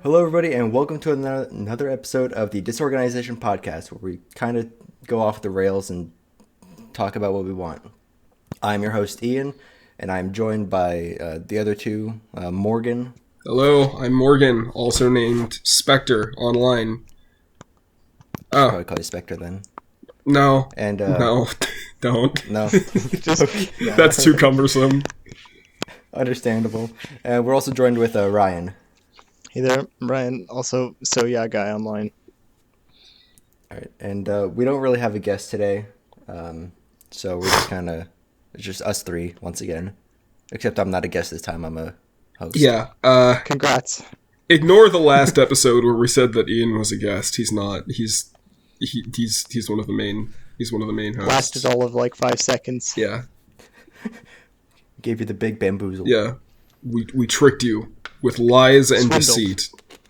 Hello, everybody, and welcome to another episode of the DisOrganization podcast, where we kind of go off the rails and talk about what we want. I'm your host, Ian, and I'm joined by the other two, Morgan. Hello, I'm Morgan, also named Spekter online. I'll probably call you Spekter then. No. And no, don't. No. That's too cumbersome. Understandable. We're also joined with Ryan. Hey there, I'm Ryan, also guy online. All right, and we don't really have a guest today, so we're just it's just us three once again. Except I'm not a guest this time; I'm a host. Yeah. Congrats. Ignore the last episode where we said that Ian was a guest. He's not. He's one of the main. He's one of the main hosts. Lasted all of like 5 seconds. Yeah. Gave you the big bamboozle. Yeah. We tricked you with lies and deceit.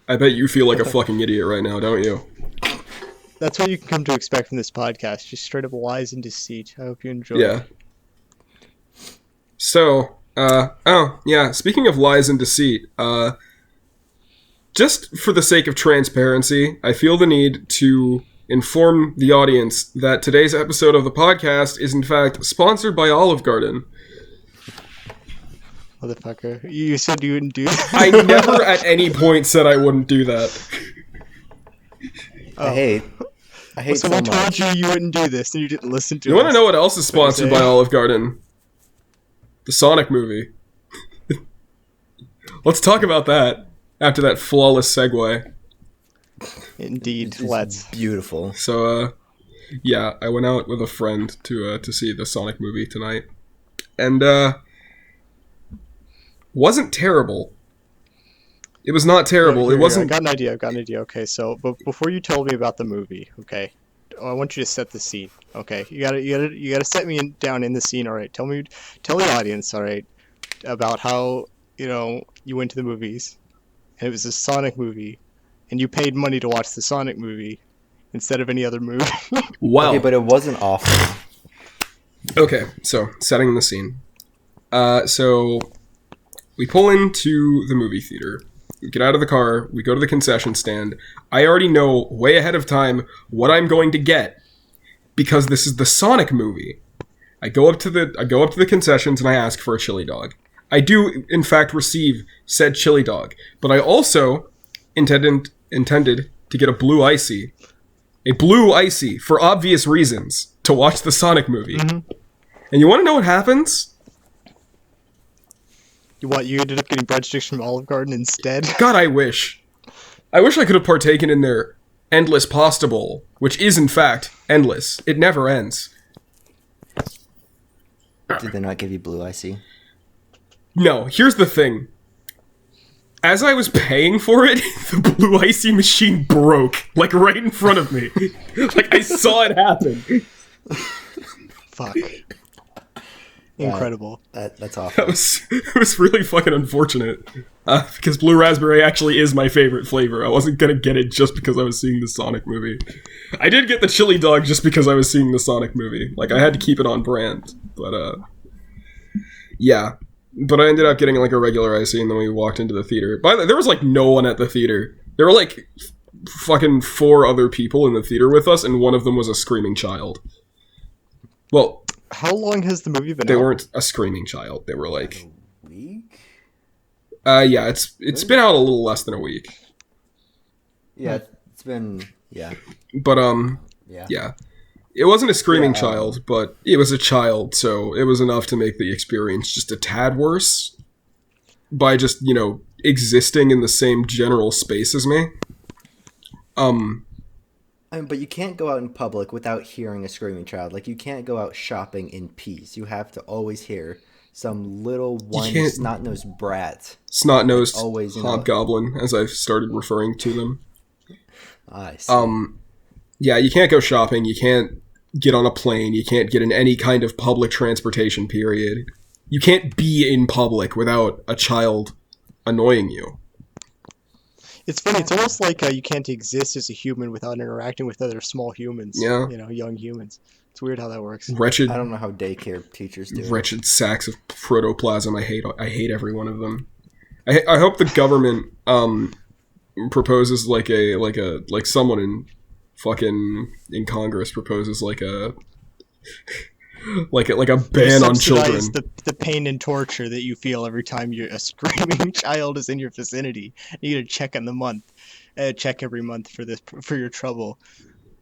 I bet you feel like a fucking idiot right now, don't you? That's what you can come to expect from this podcast. Just straight up lies and deceit. I hope you enjoy. Yeah. So, speaking of lies and deceit, just for the sake of transparency, I feel the need to inform the audience that today's episode of the podcast is in fact sponsored by Olive Garden. Motherfucker. You said you wouldn't do that. I never at any point said I wouldn't do that. I hate Someone so told much. you wouldn't do this and you didn't listen to You us. want to know what else is sponsored by Olive Garden? The Sonic movie. Let's talk about that after that flawless segue. Indeed, It's let's. beautiful. So, yeah, I went out with a friend to see the Sonic movie tonight. And, wasn't terrible. It was not terrible. Here, It wasn't. I've got an idea. Okay, so but before you told me about the movie, okay, I want you to set the scene. Okay, you gotta set me down in the scene. All right, tell the audience. All right, about how you went to the movies, and it was a Sonic movie, and you paid money to watch the Sonic movie instead of any other movie. Wow. Okay, but it wasn't awful. Okay, so setting the scene. So we pull into the movie theater. We get out of the car. We go to the concession stand. I already know way ahead of time what I'm going to get because this is the Sonic movie. I go up to the concessions and I ask for a chili dog. I do in fact receive said chili dog, but I also intended to get a blue icy for obvious reasons to watch the Sonic movie. Mm-hmm. And you want to know what happens? What, you ended up getting breadsticks from Olive Garden instead? God, I wish. I wish I could have partaken in their endless pasta bowl, which is in fact endless. It never ends. Did they not give you blue icy? No, here's the thing. As I was paying for it, the blue icy machine broke, like right in front of me. Like I saw it happen. Fuck. Incredible. That's awful. It was really fucking unfortunate. Because blue raspberry actually is my favorite flavor. I wasn't gonna get it just because I was seeing the Sonic movie. I did get the chili dog just because I was seeing the Sonic movie. Like, I had to keep it on brand. But, yeah. But I ended up getting, like, a regular icy, and then we walked into the theater. There was, like, no one at the theater. There were, like, fucking 4 other people in the theater with us, and one of them was a screaming child. Well... How long has the movie been out? They weren't a screaming child. They were like... A week? Yeah, it's been out a little less than a week. Yeah, it's been... Yeah. But, yeah. It wasn't a screaming child, but it was a child, so it was enough to make the experience just a tad worse. By just, existing in the same general space as me. But you can't go out in public without hearing a screaming child. Like, you can't go out shopping in peace. You have to always hear some little whiny snot-nosed brat. Snot-nosed always, hobgoblin, as I've started referring to them. I see. Yeah, you can't go shopping. You can't get on a plane. You can't get in any kind of public transportation, period. You can't be in public without a child annoying you. It's funny. It's almost like you can't exist as a human without interacting with other small humans. Yeah. Young humans. It's weird how that works. Wretched. I don't know how daycare teachers do it. Wretched sacks of protoplasm. I hate every one of them. I hope the government proposes like someone in fucking in Congress proposes like a ban on children. The pain and torture that you feel every time a screaming child is in your vicinity. You get a check check every month for your trouble.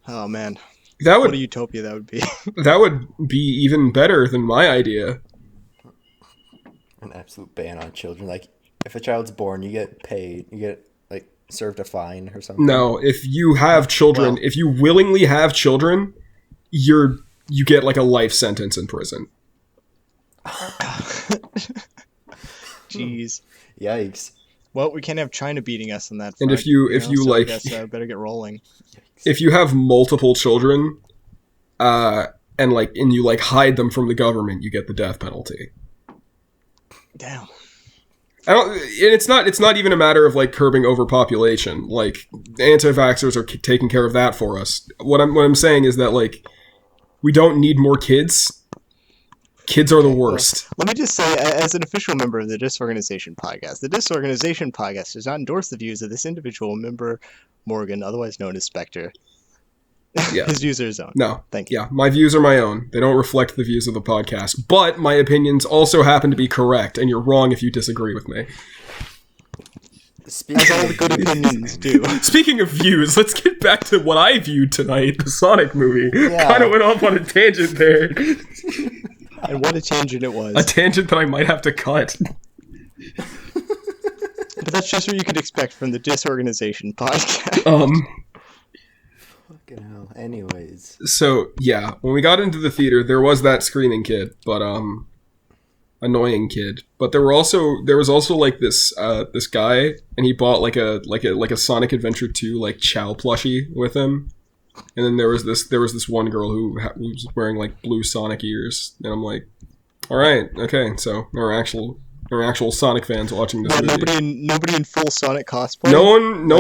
Oh man, what a utopia that would be. That would be even better than my idea. An absolute ban on children. Like, if a child's born, you get paid. You get, like, served a fine or something. No, if you have children, if you willingly have children, you get, like, a life sentence in prison. Jeez. Yikes. Well, we can't have China beating us in that front, and if you so I guess better get rolling. If you have multiple children, and you hide them from the government, you get the death penalty. Damn. It's not even a matter of like curbing overpopulation. Like, anti-vaxxers are taking care of that for us. What I'm saying is that like we don't need more kids. Kids are the worst. Well, let me just say, as an official member of the DisOrganization podcast, the DisOrganization podcast does not endorse the views of this individual member, Morgan, otherwise known as Spekter. Yeah. His views are his own. No. Thank you. Yeah, my views are my own. They don't reflect the views of the podcast. But my opinions also happen to be correct, and you're wrong if you disagree with me. As all the good opinions do. Speaking of views, let's get back to what I viewed tonight, the Sonic movie. Yeah. Kind of went off on a tangent there. And what a tangent it was. A tangent that I might have to cut. But that's just what you could expect from the DisOrganization podcast. Fucking hell. Anyways. So, yeah, when we got into the theater, there was that screaming kid, but, annoying kid. But there was also like this guy, and he bought like a Sonic Adventure 2 like Chow plushie with him. And then there was this one girl who was wearing like blue Sonic ears, and I'm like, all right, okay, so there are actual Sonic fans watching this movie. Nobody in full Sonic cosplay. No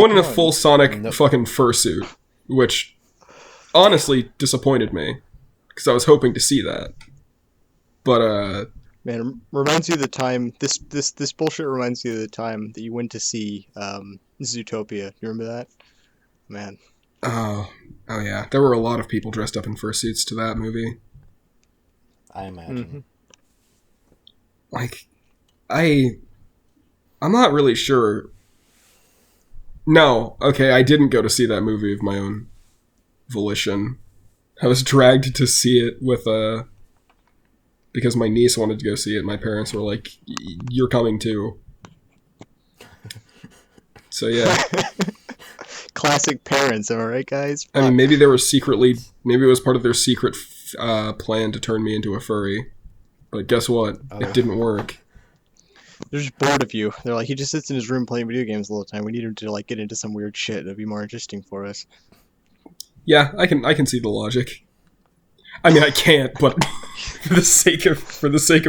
one in a full Sonic fucking fursuit, which honestly disappointed me because I was hoping to see that. But man, reminds you of the time. This bullshit reminds you of the time that you went to see Zootopia. You remember that? Man. Oh yeah, there were a lot of people dressed up in fursuits to that movie. I imagine. Mm-hmm. Like, I'm not really sure. No, okay, I didn't go to see that movie of my own volition. I was dragged to see it with because my niece wanted to go see it. My parents were like, "You're coming too." So yeah. Classic parents, am I right, guys? I mean, maybe it was part of their secret plan to turn me into a furry. But guess what? It didn't work. They're just bored of you. They're like, he just sits in his room playing video games all the time. We need him to like get into some weird shit that'd be more interesting for us. Yeah, I can see the logic. I mean, I can't, but for the sake of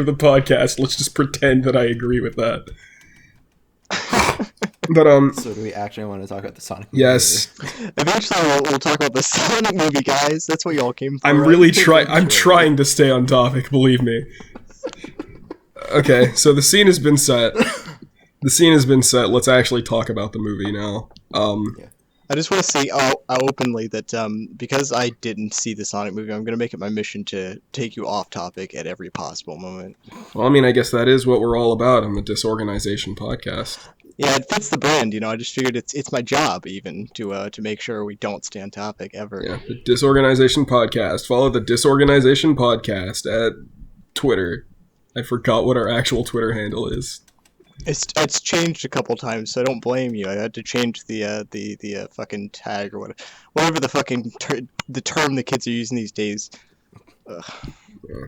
the podcast, let's just pretend that I agree with that. But So do we actually want to talk about the Sonic movie? Yes. Eventually we'll talk about the Sonic movie, guys. That's what y'all came for. I'm trying to stay on topic, believe me. Okay, so the scene has been set. Let's actually talk about the movie now. I just want to say openly that because I didn't see the Sonic movie, I'm going to make it my mission to take you off topic at every possible moment. Well, I mean, I guess that is what we're all about on the DisOrganization podcast. Yeah, it fits the brand, I just figured it's my job even to make sure we don't stay on topic ever. Yeah, the DisOrganization podcast. Follow the DisOrganization podcast at Twitter. I forgot what our actual Twitter handle is. It's changed a couple times, so I don't blame you. I had to change the fucking tag or whatever the fucking the term the kids are using these days. Ugh. Yeah.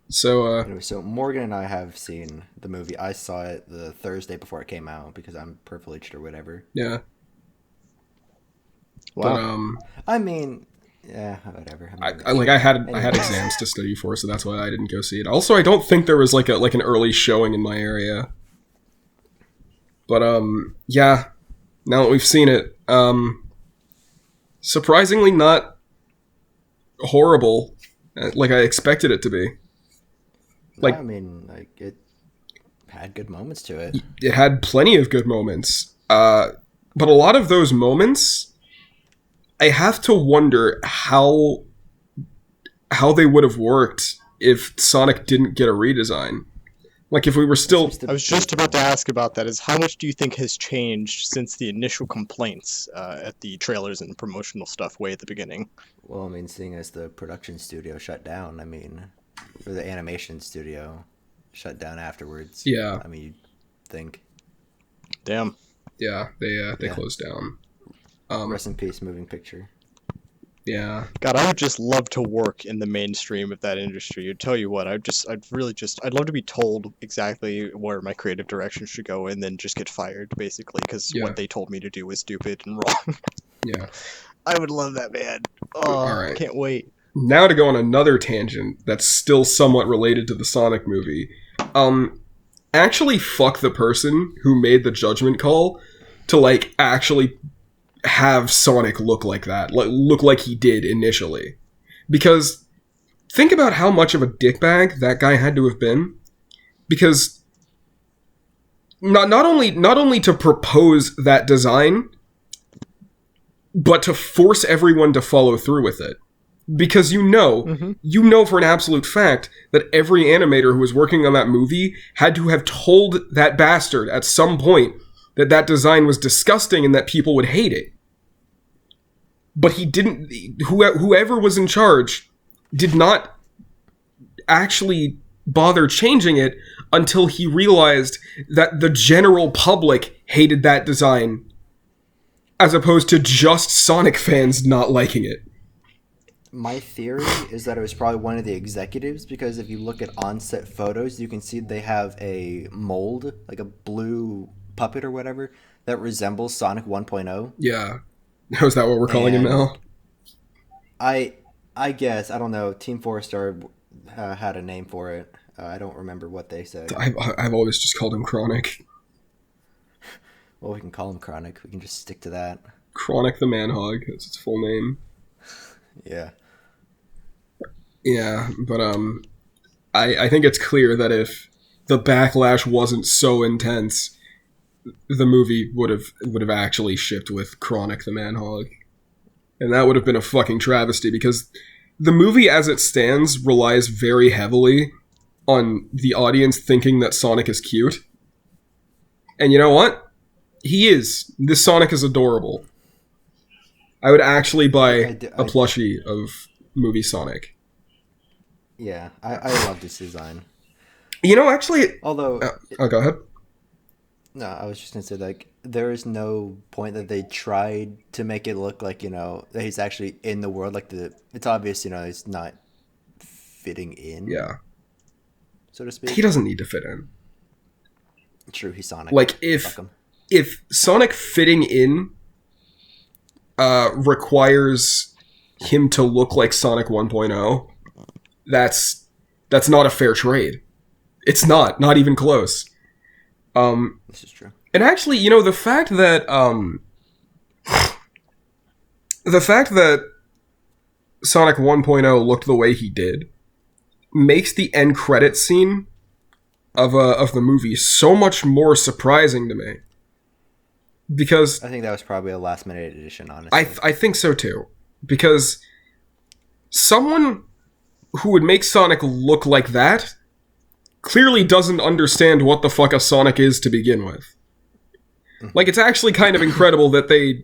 So Anyway, so Morgan and I have seen the movie. I saw it the Thursday before it came out because I'm privileged or whatever. yeah. Wow. But I mean, yeah, whatever. I had exams to study for, so that's why I didn't go see it. Also, I don't think there was like an early showing in my area. But yeah. Now that we've seen it, surprisingly not horrible, like I expected it to be. Like, I mean, like, it had good moments to it. It had plenty of good moments. But a lot of those moments, I have to wonder how they would have worked if Sonic didn't get a redesign. Like, if we were still... I was just about to ask about that, is how much do you think has changed since the initial complaints at the trailers and promotional stuff way at the beginning? Well, I mean, seeing as the production studio shut down, I mean, or the animation studio shut down afterwards. Yeah. I mean, you'd think. Damn. Yeah, they closed down. Rest in peace, moving picture. Yeah. God, I would just love to work in the mainstream of that industry. I'd tell you what, I'd love to be told exactly where my creative direction should go and then just get fired, basically, because what they told me to do was stupid and wrong. Yeah. I would love that, man. Oh, All right. I can't wait. Now to go on another tangent that's still somewhat related to the Sonic movie. Actually fuck the person who made the judgment call to, like, actually have Sonic look like that. Look like he did initially. Because think about how much of a dickbag that guy had to have been. Because not only to propose that design, but to force everyone to follow through with it. Because you know for an absolute fact that every animator who was working on that movie had to have told that bastard at some point that that design was disgusting and that people would hate it. But he didn't... Whoever was in charge did not actually bother changing it until he realized that the general public hated that design, as opposed to just Sonic fans not liking it. My theory is that it was probably one of the executives, because if you look at on-set photos, you can see they have a mold, like a blue puppet or whatever, that resembles Sonic 1.0. Yeah. Is that what we're calling him now? I guess, I don't know, Team 4-Star had a name for it. I don't remember what they said. I've always just called him Chronic. Well, we can call him Chronic. We can just stick to that. Chronic the Manhog, that's its full name. Yeah. Yeah, but I think it's clear that if the backlash wasn't so intense, the movie would have actually shipped with Chronic the Manhog. And that would have been a fucking travesty, because the movie as it stands relies very heavily on the audience thinking that Sonic is cute. And you know what? He is. This Sonic is adorable. I would actually buy a plushie of movie Sonic. Yeah, I love this design. You know, actually... Although... go ahead. No, I was just going to say, like, there is no point that they tried to make it look like, you know, that he's actually in the world. Like, it's obvious, you know, he's not fitting in. Yeah. So to speak. He doesn't need to fit in. True, he's Sonic. Like, if Sonic fitting in requires him to look like Sonic 1.0, that's not a fair trade. It's not even close. This is true. And actually, you know, the fact that Sonic 1.0 looked the way he did makes the end credit scene of the movie so much more surprising to me. Because I think that was probably a last minute addition, honestly. I think so too. Because someone who would make Sonic look like that clearly doesn't understand what the fuck a Sonic is to begin with. Like, it's actually kind of incredible that they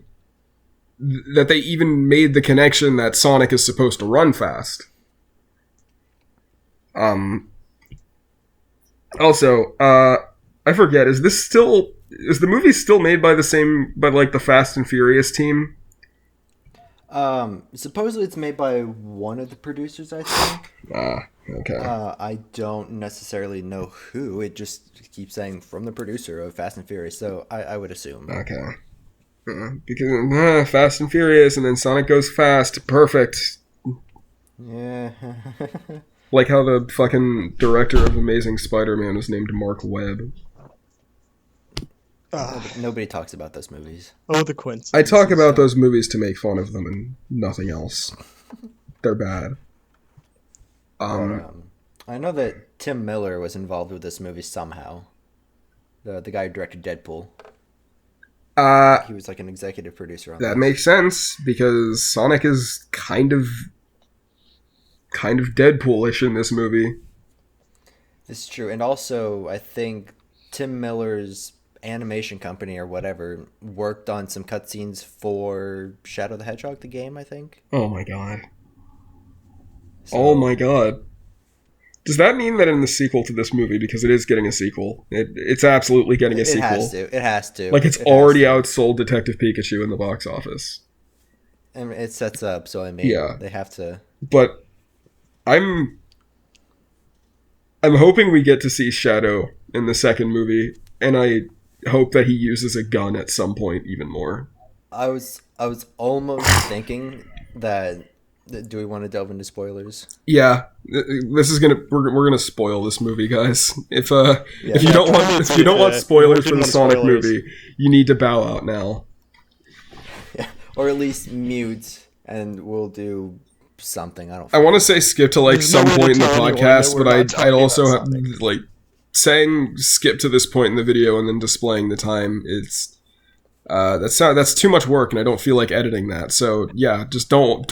even made the connection that Sonic is supposed to run fast. Also, I forget, is the movie still made by the Fast and Furious team? Supposedly it's made by one of the producers, I think. Okay. I don't necessarily know who. It just keeps saying from the producer of Fast and Furious, so I would assume. Okay. Because Fast and Furious, and then Sonic goes fast. Perfect. Yeah. Like how the fucking director of Amazing Spider-Man was named Mark Webb. Nobody talks about those movies. Oh, the coincidence. I talk about those movies to make fun of them and nothing else. They're bad. I know that Tim Miller was involved with this movie somehow. The guy who directed Deadpool. He was like an executive producer on That this. makes sense because Sonic is kind of Deadpool-ish in this movie. This is true. And also, I think Tim Miller's animation company or whatever worked on some cutscenes for Shadow the Hedgehog, the game, I think. Oh my god. So, Oh my god. Does that mean that in the sequel to this movie, because it is getting a sequel, it's absolutely getting a sequel? It has to. Like, it's already outsold Detective Pikachu in the box office. And it sets up, so I mean, Yeah. they have to. But I'm hoping we get to see Shadow in the second movie, and I hope that he uses a gun at some point even more. I was almost thinking that. Do we want to delve into spoilers? Yeah, this is we're gonna spoil this movie, guys. If you don't want spoilers for the Sonic movie, you need to bow out now. Yeah, or at least mute, and we'll do something. I want to say skip to like some point in the podcast, but I'd also have, like, saying skip to this point in the video and then displaying the time. It's that's too much work, and I don't feel like editing that. So yeah, just don't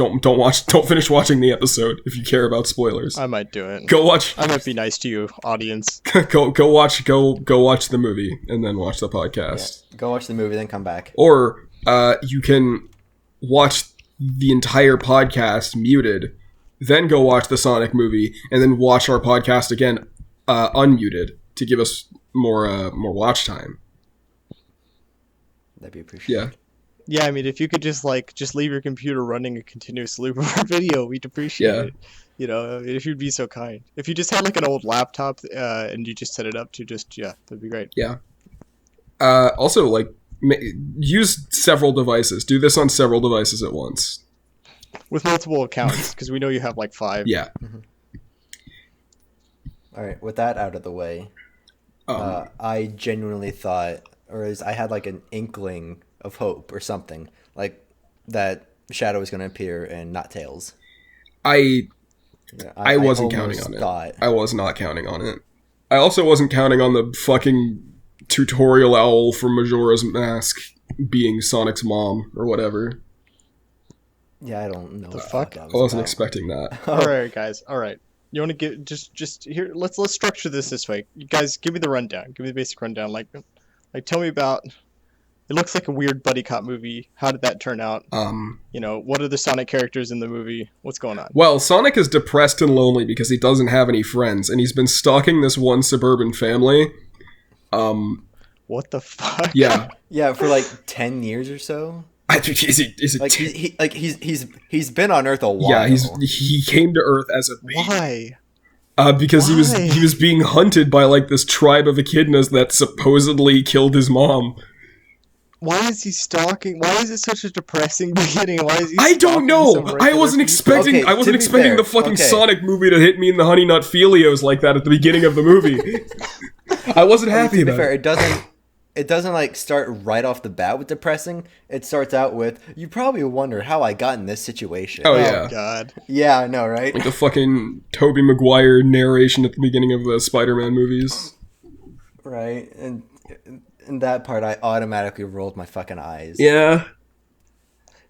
finish watching the episode if you care about spoilers. I might do it. Go watch. I might be nice to you, audience. go watch the movie and then watch the podcast. Yeah, go watch the movie, then come back. Or you can watch the entire podcast muted, then go watch the Sonic movie, and then watch our podcast again unmuted to give us more watch time. That'd be appreciated. Yeah, I mean, if you could just leave your computer running a continuous loop of our video, we'd appreciate it. You know, if you'd be so kind. If you just had like an old laptop and you just set it up to that'd be great. Yeah. Also, like, use several devices. Do this on several devices at once. With multiple accounts, because we know you have like 5. Yeah. Mm-hmm. All right, with that out of the way, I genuinely thought, I had like an inkling of hope or something, like that Shadow was going to appear and not Tails. I wasn't counting on it. I was not counting on it. I also wasn't counting on the fucking tutorial owl from Majora's Mask being Sonic's mom or whatever. Yeah, I don't know. The fuck? I wasn't expecting that. All right, guys. All right. You want to get just here? Let's structure this way. You guys, give me the rundown. Give me the basic rundown. Like tell me about. It looks like a weird buddy cop movie. How did that turn out? You know, what are the Sonic characters in the movie? What's going on? Well, Sonic is depressed and lonely because he doesn't have any friends, and he's been stalking this one suburban family. What the fuck? Yeah. Yeah, for like 10 years or so. Is it like he's been on Earth a while. Yeah, he came to Earth as a baby. Why? Because he was being hunted by like this tribe of echidnas that supposedly killed his mom. Why is he stalking? Why is it such a depressing beginning? Why is he? I don't know. I wasn't expecting. Okay, I wasn't expecting the fucking okay. Sonic movie to hit me in the Honey Nut Felios like that at the beginning of the movie. I wasn't happy about fair, it. It doesn't like start right off the bat with depressing. It starts out with, you probably wonder how I got in this situation. Oh yeah. God. Yeah, I know, right? Like the fucking Tobey Maguire narration at the beginning of the Spider-Man movies. Right, and in that part, I automatically rolled my fucking eyes. Yeah.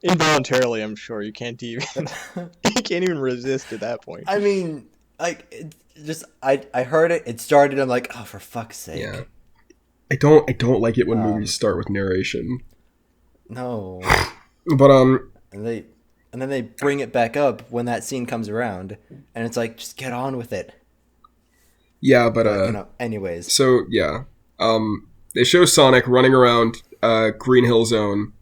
Involuntarily, I'm sure. You can't even resist at that point. I mean, like, I heard it. It started. I'm like, oh, for fuck's sake. Yeah. I don't like it when movies start with narration. No. But And then they bring it back up when that scene comes around, and it's like, just get on with it. Yeah, but anyways. So yeah. They show Sonic running around Green Hill Zone,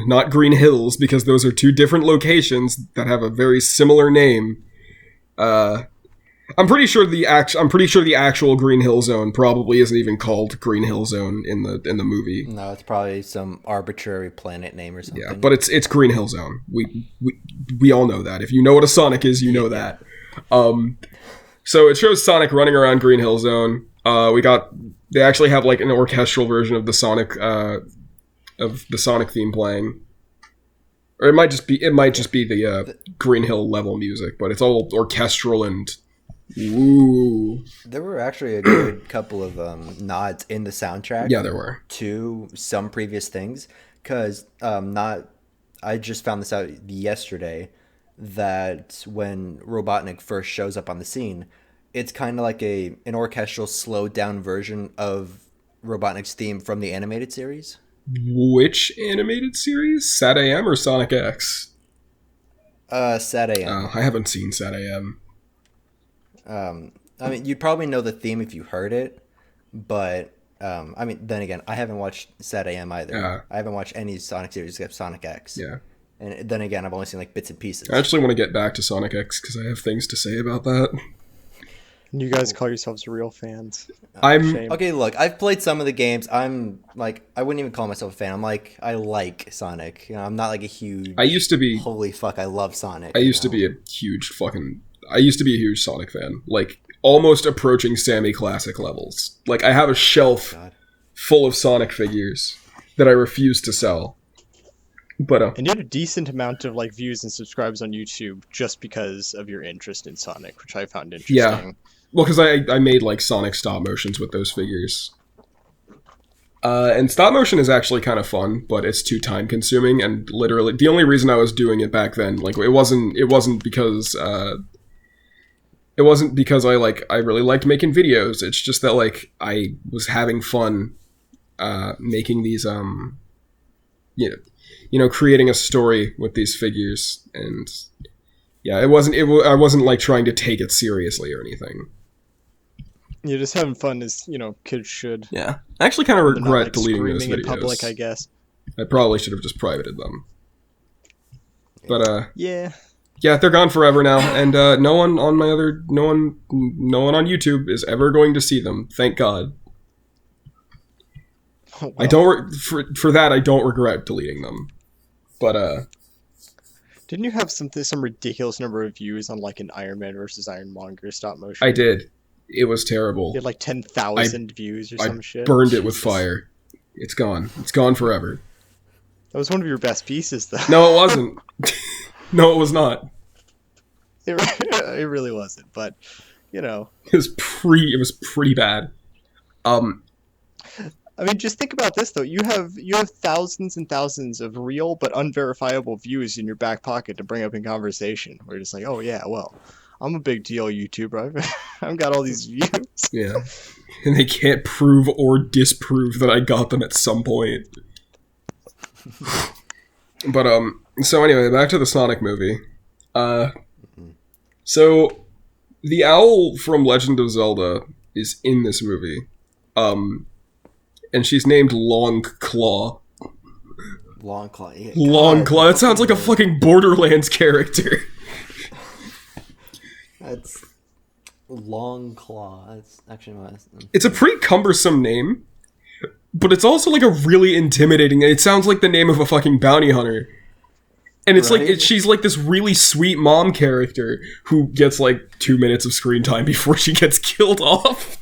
not Green Hills, because those are two different locations that have a very similar name. I'm pretty sure the actual Green Hill Zone probably isn't even called Green Hill Zone in the movie. No, it's probably some arbitrary planet name or something. Yeah, but it's Green Hill Zone. We all know that. If you know what a Sonic is, you know that. So it shows Sonic running around Green Hill Zone. They actually have like an orchestral version of the Sonic theme playing. Or it might just be the Green Hill level music, but it's all orchestral and Ooh. There were actually a good couple of nods in the soundtrack. Yeah, there were. To some previous things, because I just found this out yesterday that when Robotnik first shows up on the scene, it's kind of like an orchestral slowed down version of Robotnik's theme from the animated series. Which animated series? Sat AM or Sonic X? Sat AM. Oh, I haven't seen Sat AM. I mean, you'd probably know the theme if you heard it, but I mean, then again, I haven't watched Sat AM either. I haven't watched any Sonic series except Sonic X. Yeah. And then again, I've only seen like bits and pieces. I actually want to get back to Sonic X because I have things to say about that. You guys call yourselves real fans. I'm okay. Look, I've played some of the games. I'm like, I wouldn't even call myself a fan. I'm like, I like Sonic. You know, I'm not like a huge. I used to be. Holy fuck! I love Sonic. I used to be a huge Sonic fan. Like almost approaching Sammy Classic levels. Like I have a shelf full of Sonic figures that I refuse to sell. But and you had a decent amount of like views and subscribes on YouTube just because of your interest in Sonic, which I found interesting. Yeah. Well, because I made like Sonic stop motions with those figures. And stop motion is actually kind of fun, but it's too time consuming. And literally, the only reason I was doing it back then, like it wasn't because I really liked making videos. It's just that like I was having fun making these creating a story with these figures, and yeah, I wasn't like trying to take it seriously or anything. You're just having fun as, kids should. Yeah. I actually kind of regret deleting those videos. In public, I guess. I probably should have just privated them. But, yeah, they're gone forever now, and no one on YouTube is ever going to see them. Thank God. Well, I don't, for that, I don't regret deleting them. But, didn't you have some ridiculous number of views on, like, an Iron Man versus Ironmonger stop motion? I did. It was terrible. You had like 10,000 views or some shit. I burned it with fire. It's gone. It's gone forever. That was one of your best pieces, though. No, it wasn't. No, it was not. It really wasn't, but, It was pretty bad. I mean, just think about this, though. You have thousands and thousands of real but unverifiable views in your back pocket to bring up in conversation. We're just like, oh, yeah, well, I'm a big deal YouTuber. I've got all these views. Yeah. And they can't prove or disprove that I got them at some point. But, so anyway, back to the Sonic movie. So, the owl from Legend of Zelda is in this movie. And she's named Long Claw. Long Claw. Yeah, Long Claw. That sounds like a fucking Borderlands character. That's Long Claw. That's actually my last name. It's a pretty cumbersome name, but it's also like a really intimidating. It sounds like the name of a fucking bounty hunter. And it's right? She's like this really sweet mom character who gets like 2 minutes of screen time before she gets killed off.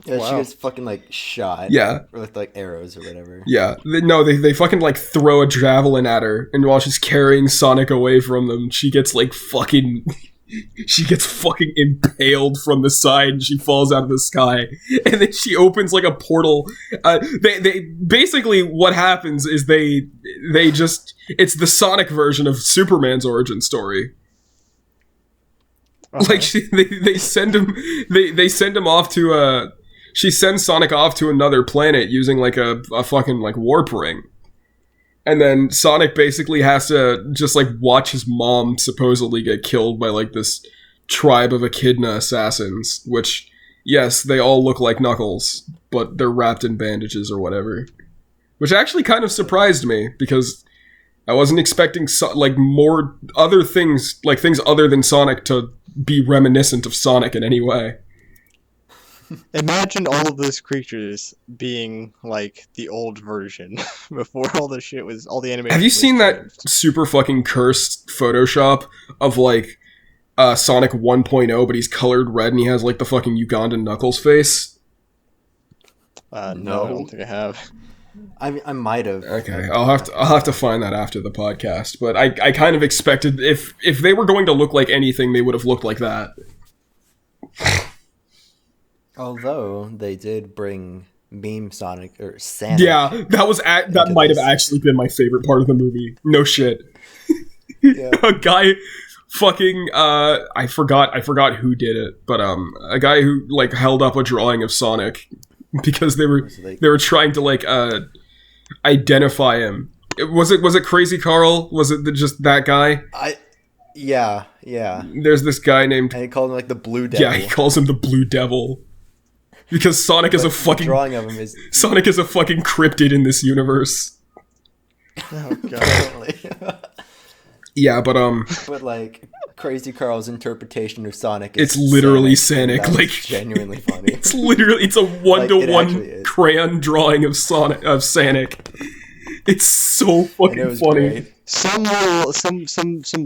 Yeah, wow. She gets fucking like shot. Yeah. Or with like arrows or whatever. Yeah. They fucking like throw a javelin at her, and while she's carrying Sonic away from them, she gets like fucking impaled from the side, and she falls out of the sky. And then she opens like a portal. They basically what happens is they just, it's the Sonic version of Superman's origin story. Okay. Like they send him off to she sends Sonic off to another planet using like a fucking like warp ring. And then Sonic basically has to just like watch his mom supposedly get killed by like this tribe of echidna assassins, which, yes, they all look like Knuckles, but they're wrapped in bandages or whatever. Which actually kind of surprised me, because I wasn't expecting like more other things, like things other than Sonic, to be reminiscent of Sonic in any way. Imagine all of those creatures being like the old version before all the shit was, all the animation. Have you seen that super fucking cursed Photoshop of like Sonic 1.0, but he's colored red and he has like the fucking Ugandan Knuckles face? No, I don't think I have. I might have. Okay, I'll have to find that after the podcast. But I kind of expected if they were going to look like anything, they would have looked like that. Although they did bring meme Sonic or Sonic. Yeah, that might have actually been my favorite part of the movie. No shit. Yeah. A guy fucking I forgot who did it, but a guy who like held up a drawing of Sonic because they were trying to like identify him. Was it Crazy Carl? Was it just that guy? Yeah. There's this guy named, and he called him like the Blue Devil. Yeah, he calls him the Blue Devil. Because Sonic is a fucking drawing of him is Sonic is a fucking cryptid in this universe. Oh god. Yeah, but like Crazy Carl's interpretation of Sonic is it's literally Sonic, like genuinely funny. It's a 1-to-1 crayon drawing of Sonic. It's so fucking funny. Great. Some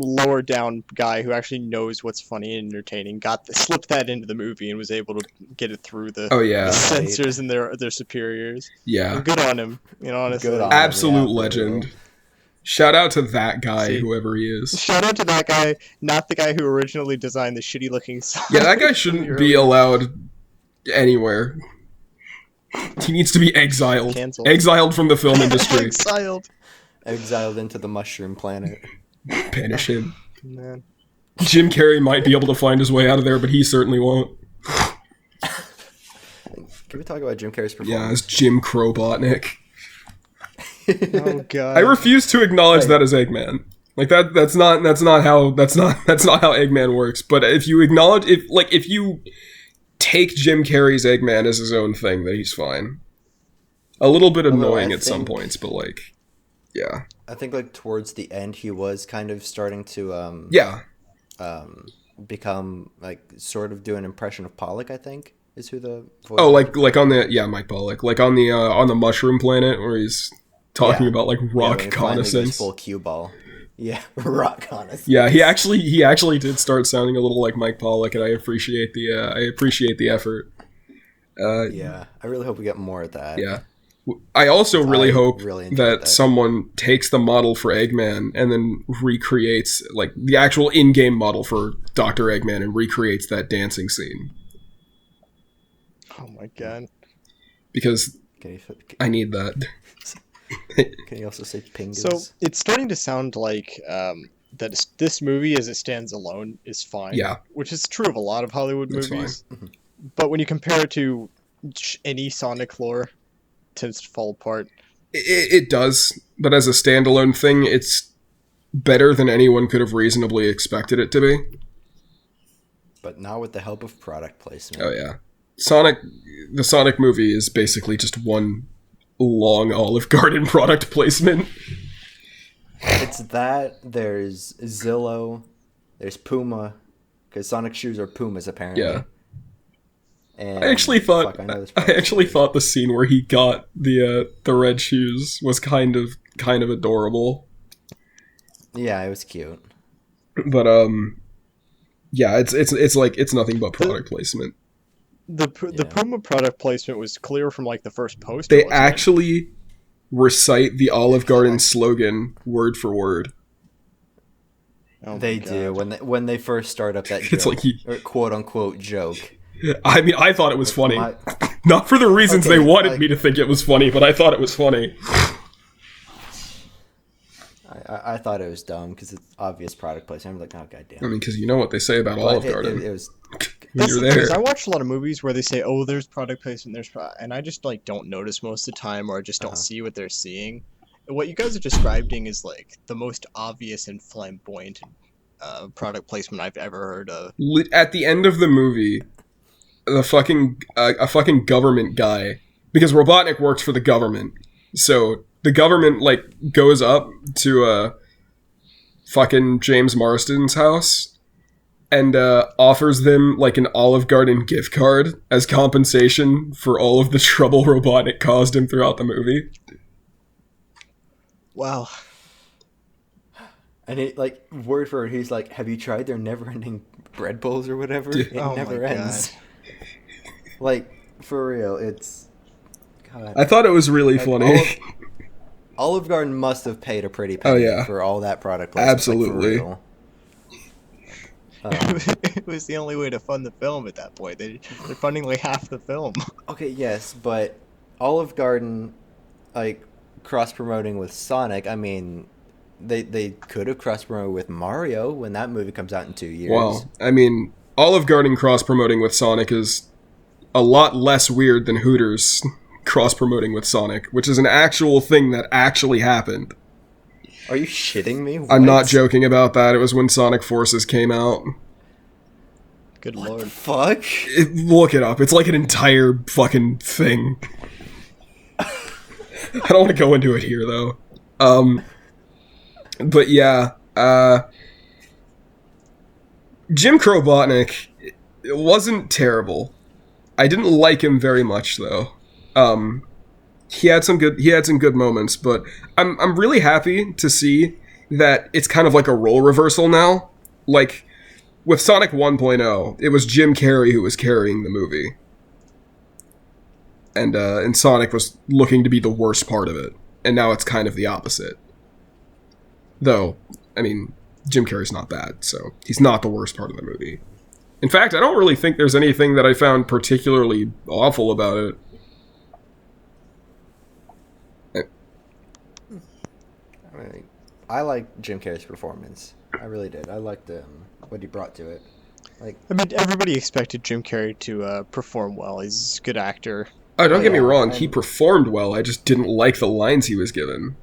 lower down guy who actually knows what's funny and entertaining slipped that into the movie and was able to get it through the censors and their superiors. Yeah, and good on him. Honestly, good on absolute legend. Shout out to that guy, whoever he is. Shout out to that guy, not the guy who originally designed the shitty looking song. Yeah, that guy shouldn't be allowed anywhere. He needs to be exiled. Canceled. Exiled from the film industry. Exiled into the mushroom planet. Banish him. Man. Jim Carrey might be able to find his way out of there, but he certainly won't. Can we talk about Jim Carrey's performance? Yeah, it's Jim Crowbotnik. Oh god. I refuse to acknowledge that as Eggman. Like that's not how Eggman works. But if you acknowledge if you take Jim Carrey's Eggman as his own thing, then he's fine. A little bit annoying at some points, but like, yeah. I think like towards the end he was kind of starting to become like sort of do an impression of Pollock, I think. Is who the voice like on the Mike Pollock, like on the mushroom planet where he's talking about like rock reconnaissance, full cue ball. Yeah, rock reconnaissance. Yeah, he actually did start sounding a little like Mike Pollock, and I appreciate the effort. Yeah, I really hope we get more of that. Yeah, I also really hope that someone takes the model for Eggman and then recreates like the actual in-game model for Dr. Eggman and recreates that dancing scene. Oh my god. Because I need that. Can you also say Pingus? So it's starting to sound like that this movie, as it stands alone, is fine. Yeah. Which is true of a lot of Hollywood movies. Fine. But when you compare it to any Sonic lore, it tends to fall apart. It does. But as a standalone thing, it's better than anyone could have reasonably expected it to be. But not with the help of product placement. Oh, yeah. The Sonic movie is basically just one long Olive Garden product placement. It's that, there's Zillow, there's Puma, because Sonic shoes are Pumas apparently. Yeah. And I actually thought the scene where he got the red shoes was kind of adorable. Yeah, it was cute. But yeah, it's like it's nothing but product placement. The Puma product placement was clear from like the first poster. They actually recite the Olive Garden slogan word for word. Oh they do when they first start up that joke, it's like or quote unquote joke. I mean, I thought it was funny. Not for the reasons they wanted me to think it was funny, but I thought it was funny. I thought it was dumb because it's obvious product placement. I'm like, oh goddamn. I mean, because you know what they say about Olive Garden. It was. When you're there. I watch a lot of movies where they say, "Oh, there's product placement," and I just like don't notice most of the time, or I just don't see what they're seeing. And what you guys are describing is like the most obvious and flamboyant product placement I've ever heard of. At the end of the movie, a fucking government guy, because Robotnik works for the government, so the government like goes up to fucking James Marsden's house and offers them like an Olive Garden gift card as compensation for all of the trouble Robotnik caused him throughout the movie. Wow. And it like word for word, he's like, "Have you tried their never-ending bread bowls or whatever? It never ends." Like for real, it's. God. I thought it was really funny. Olive Garden must have paid a pretty penny for all that product placement. Absolutely. Like, It was the only way to fund the film at that point. They're funding like half the film. Okay, yes, but Olive Garden, like, cross-promoting with Sonic, I mean, they could have cross-promoted with Mario when that movie comes out in 2 years. Well, I mean, Olive Garden cross-promoting with Sonic is a lot less weird than Hooters cross-promoting with Sonic, which is an actual thing that actually happened. Are you shitting me? I'm not What? joking about that. It was when Sonic Forces came out. Good What lord. the fuck? Look it up. It's like an entire fucking thing. I don't want to go into it here, though. But yeah, Jim Krobotnik, it wasn't terrible. I didn't like him very much, though. He had some good moments, but I'm really happy to see that it's kind of like a role reversal now. Like with Sonic 1.0, it was Jim Carrey who was carrying the movie, and Sonic was looking to be the worst part of it, and now it's kind of the opposite. Though, I mean, Jim Carrey's not bad, so he's not the worst part of the movie. In fact, I don't really think there's anything that I found particularly awful about it. I liked Jim Carrey's performance. I really did. I liked what he brought to it. Like, I mean, everybody expected Jim Carrey to perform well. He's a good actor. Oh, don't get me yeah, wrong, he performed well, I just didn't like the lines he was given.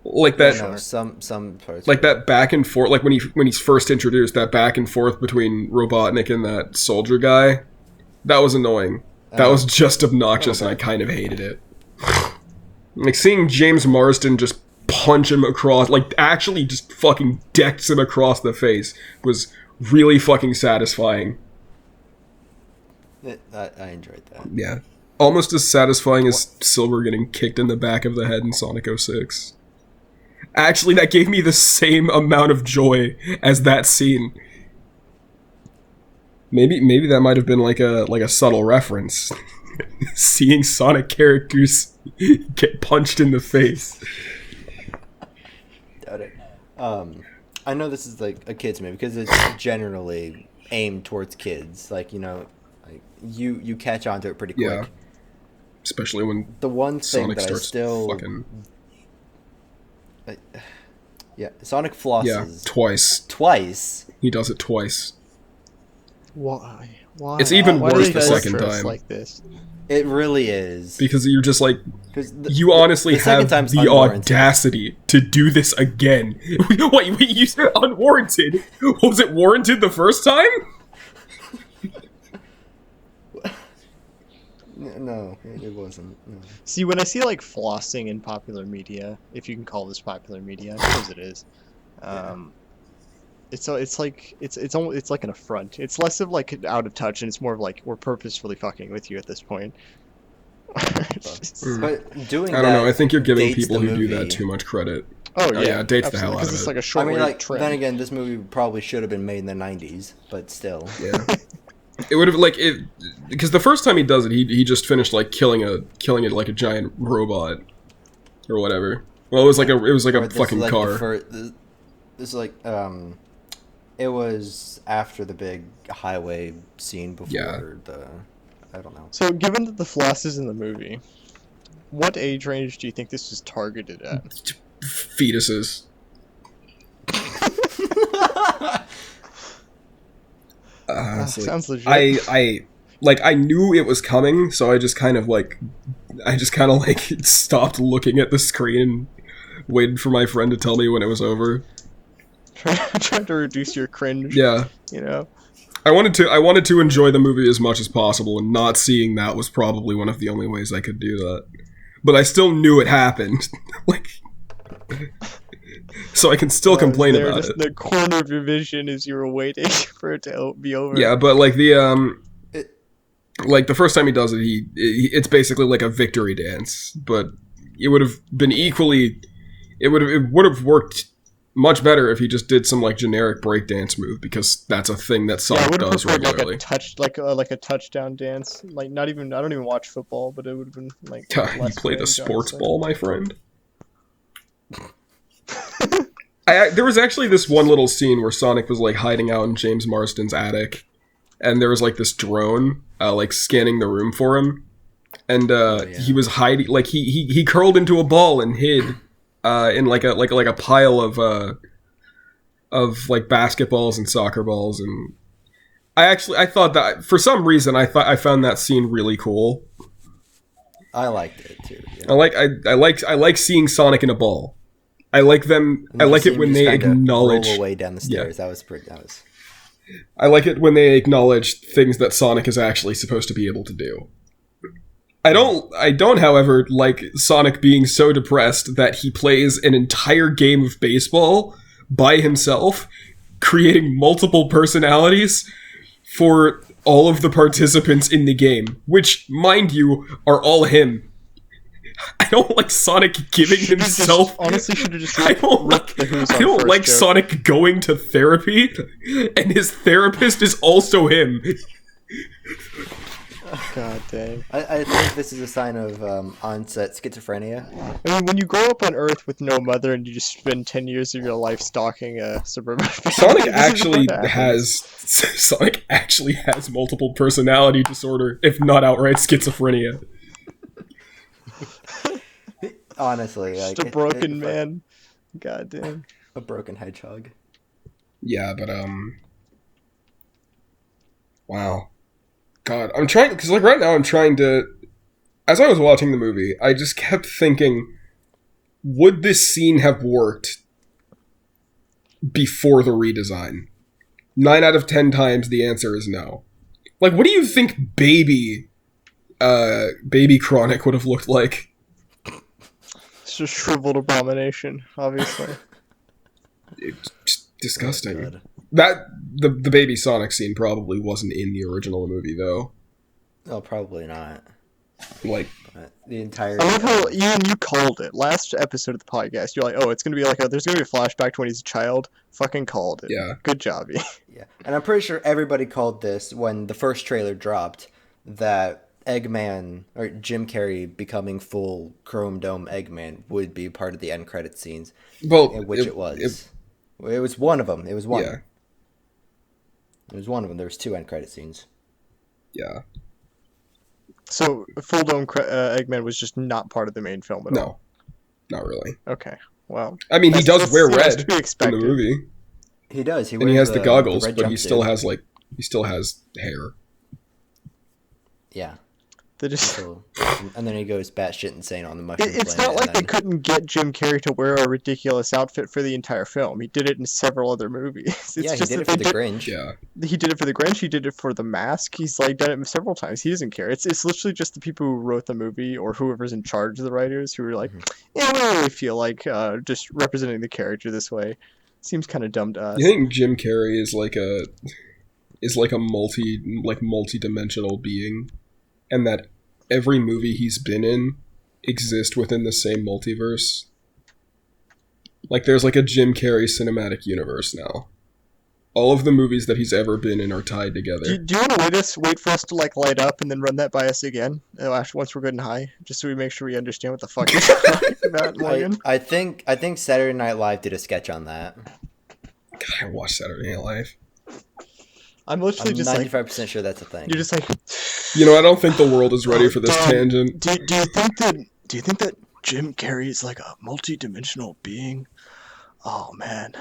Like that, no, some parts. like that back and forth, like when he's first introduced, that back and forth between Robotnik and that soldier guy, that was annoying. That was just obnoxious, and I kind of hated it. Like seeing James Marsden just punch him across, like actually just fucking decks him across the face, was really fucking satisfying. I enjoyed that. Yeah. Almost as satisfying as Silver getting kicked in the back of the head in Sonic 06. Actually, that gave me the same amount of joy as that scene. Maybe that might have been like a subtle reference. Seeing Sonic characters get punched in the face. Doubt it. I know this is like a kids movie because it's generally aimed towards kids. Like, you know, like you catch on to it pretty quick. Yeah. Especially when The one thing Sonic that I starts still fucking... yeah, Sonic flosses. Yeah, twice. Twice. He does it twice. Why? Why? It's even Why do worse they the go second for us time. like this? It really is. Because you're just like... 'Cause You honestly the second have time's the unwarranted. audacity to do this again. Wait, you said unwarranted? Was it warranted the first time? No, it wasn't. No. See, when I see like flossing in popular media, if you can call this popular media, I suppose it is. It's like an affront. It's less of like out of touch, and it's more of like we're purposefully fucking with you at this point. But doing I that don't know, I think you're giving dates people the who do that movie. too much credit. Oh yeah, it dates the hell out because of it's it. like a I short mean, like, trend. then again, this movie probably should have been made in the 90s, but still. Yeah. It would have like it because the first time he does it, he just finished like killing it like a giant robot or whatever. Well, it was like a Or fucking this is like car. this is like it was after the big highway scene before Yeah. the I don't know. So, given that the floss is in the movie, what age range do you think this is targeted at? Fetuses. Sounds legit. I knew it was coming, so I just kind of like stopped looking at the screen and waited for my friend to tell me when it was over. Trying to reduce your cringe. Yeah. You know. I wanted to enjoy the movie as much as possible, and not seeing that was probably one of the only ways I could do that. But I still knew it happened. Like, so I can still complain there, about just it. the corner of your vision as you were waiting for it to be over. Yeah, but like like the first time he does it, it's basically like a victory dance. But it would have been equally, it would have worked much better if he just did some like generic breakdance move, because that's a thing that Yeah, I Sonic would have does preferred regularly. like a touchdown dance. Like not even I don't even watch football, but it would have been like You less play the range, sports honestly. ball, my friend. There was actually this one little scene where Sonic was like hiding out in James Marsden's attic, and there was like this drone like scanning the room for him, and he was hiding, like he curled into a ball and hid in like a pile of like basketballs and soccer balls. And I thought that for some reason I found that scene really cool. I liked it too. Yeah. I like seeing Sonic in a ball. I like them. I like it when they acknowledge roll away down the stairs. Yeah. That was. I like it when they acknowledge things that Sonic is actually supposed to be able to do. I don't, however, like Sonic being so depressed that he plays an entire game of baseball by himself, creating multiple personalities for all of the participants in the game, which, mind you, are all him. I don't like Sonic giving himself. Honestly, should have just. I don't like Sonic going to therapy, and his therapist is also him. God dang. I think this is a sign of onset schizophrenia. I mean, when you grow up on Earth with no mother and you just spend 10 years of your life stalking a suburban family, Sonic actually has multiple personality disorder, if not outright schizophrenia. Honestly, like, just a broken man. God damn. A broken hedgehog. Yeah, but wow. God, I'm trying, because like right now I'm trying to, as I was watching the movie, I just kept thinking, would this scene have worked before the redesign? 9 out of 10 times the answer is no. Like, what do you think baby Chronic would have looked like? It's a shriveled abomination, obviously. It's disgusting. Oh, That the baby Sonic scene probably wasn't in the original movie, though. Oh, probably not. Like the entire. I love how you called it last episode of the podcast. You're like, oh, it's gonna be like there's gonna be a flashback to when he's a child. Fucking called it. Yeah. Good job, E. Yeah, and I'm pretty sure everybody called this when the first trailer dropped that Eggman or Jim Carrey becoming full Chrome Dome Eggman would be part of the end credit scenes. Well, which it was. It was one of them. It was one. Yeah. It was one of them. There was 2 end credit scenes. Yeah. So, Full Dome Eggman was just not part of the main film at all? No. Not really. Okay. Well. I mean, he does wear red in the movie. movie. He does. And he has the goggles, but he still has hair. Yeah. Just... and then he goes batshit insane on the mushroom planet. It's not like they couldn't get Jim Carrey to wear a ridiculous outfit for the entire film. He did it in several other movies. It's he just did it for the Grinch. Yeah. He did it for the Grinch. He did it for the Mask. He's like done it several times. He doesn't care. It's literally just the people who wrote the movie or whoever's in charge of the writers who are like, yeah, I don't really feel like just representing the character this way. Seems kind of dumb to us. You think Jim Carrey is like a multi-dimensional being, and that every movie he's been in exists within the same multiverse? Like, there's like a Jim Carrey cinematic universe now. All of the movies that he's ever been in are tied together. Do you want to wait for us to like light up and then run that by us again once we're good and high, just so we make sure we understand what the fuck you're talking about, Morgan? I think Saturday Night Live did a sketch on that. God, I watched Saturday Night Live. I'm literally just 95% sure that's a thing. You're just like, I don't think the world is ready for this tangent. Do you think that Jim Carrey is like a multi-dimensional being? Oh man,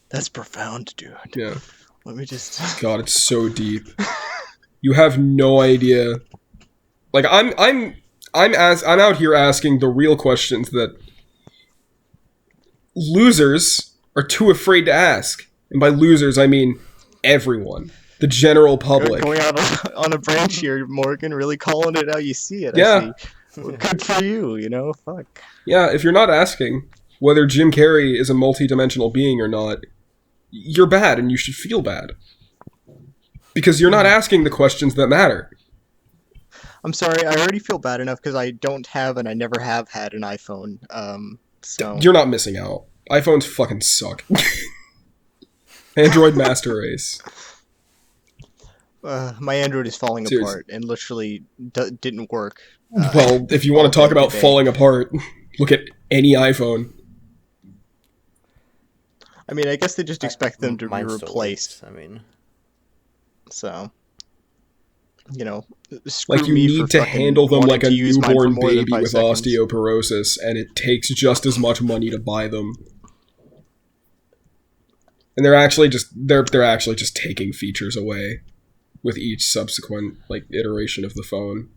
that's profound, dude. Yeah. Let me just. God, it's so deep. You have no idea. Like, I'm out here asking the real questions that losers are too afraid to ask, and by losers I mean everyone. The general public. Going out on a branch here, Morgan, really calling it how you see it. Yeah. Well, good for you, fuck. Yeah, if you're not asking whether Jim Carrey is a multi-dimensional being or not, you're bad and you should feel bad. Because you're not asking the questions that matter. I'm sorry, I already feel bad enough because I don't have and I never have had an iPhone. So you're not missing out. iPhones fucking suck. Android Master Race. My Android is falling apart and literally didn't work. Well, if you want to talk about falling apart, look at any iPhone. I mean, I guess they just expect them to be Mine still replaced. works, I mean, So, you know, screw Like, you me need for to fucking handle them wanting like a to use mine for newborn more than baby 5 with seconds. osteoporosis, and it takes just as much money to buy them. And they're actually just taking features away with each subsequent iteration of the phone.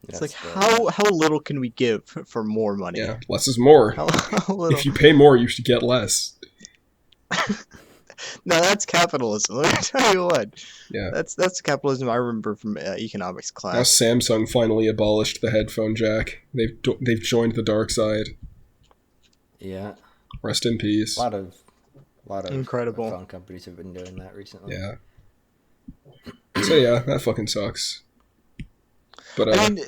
It's like, how little can we give for more money? Yeah, less is more. How little? If you pay more, you should get less. No, that's capitalism. Let me tell you what. Yeah. That's capitalism I remember from economics Now class. Samsung finally abolished the headphone jack. They've joined the dark side. Yeah. Rest in peace. A lot of Incredible. phone companies have been doing that recently. Yeah. So yeah, that fucking sucks. But I mean,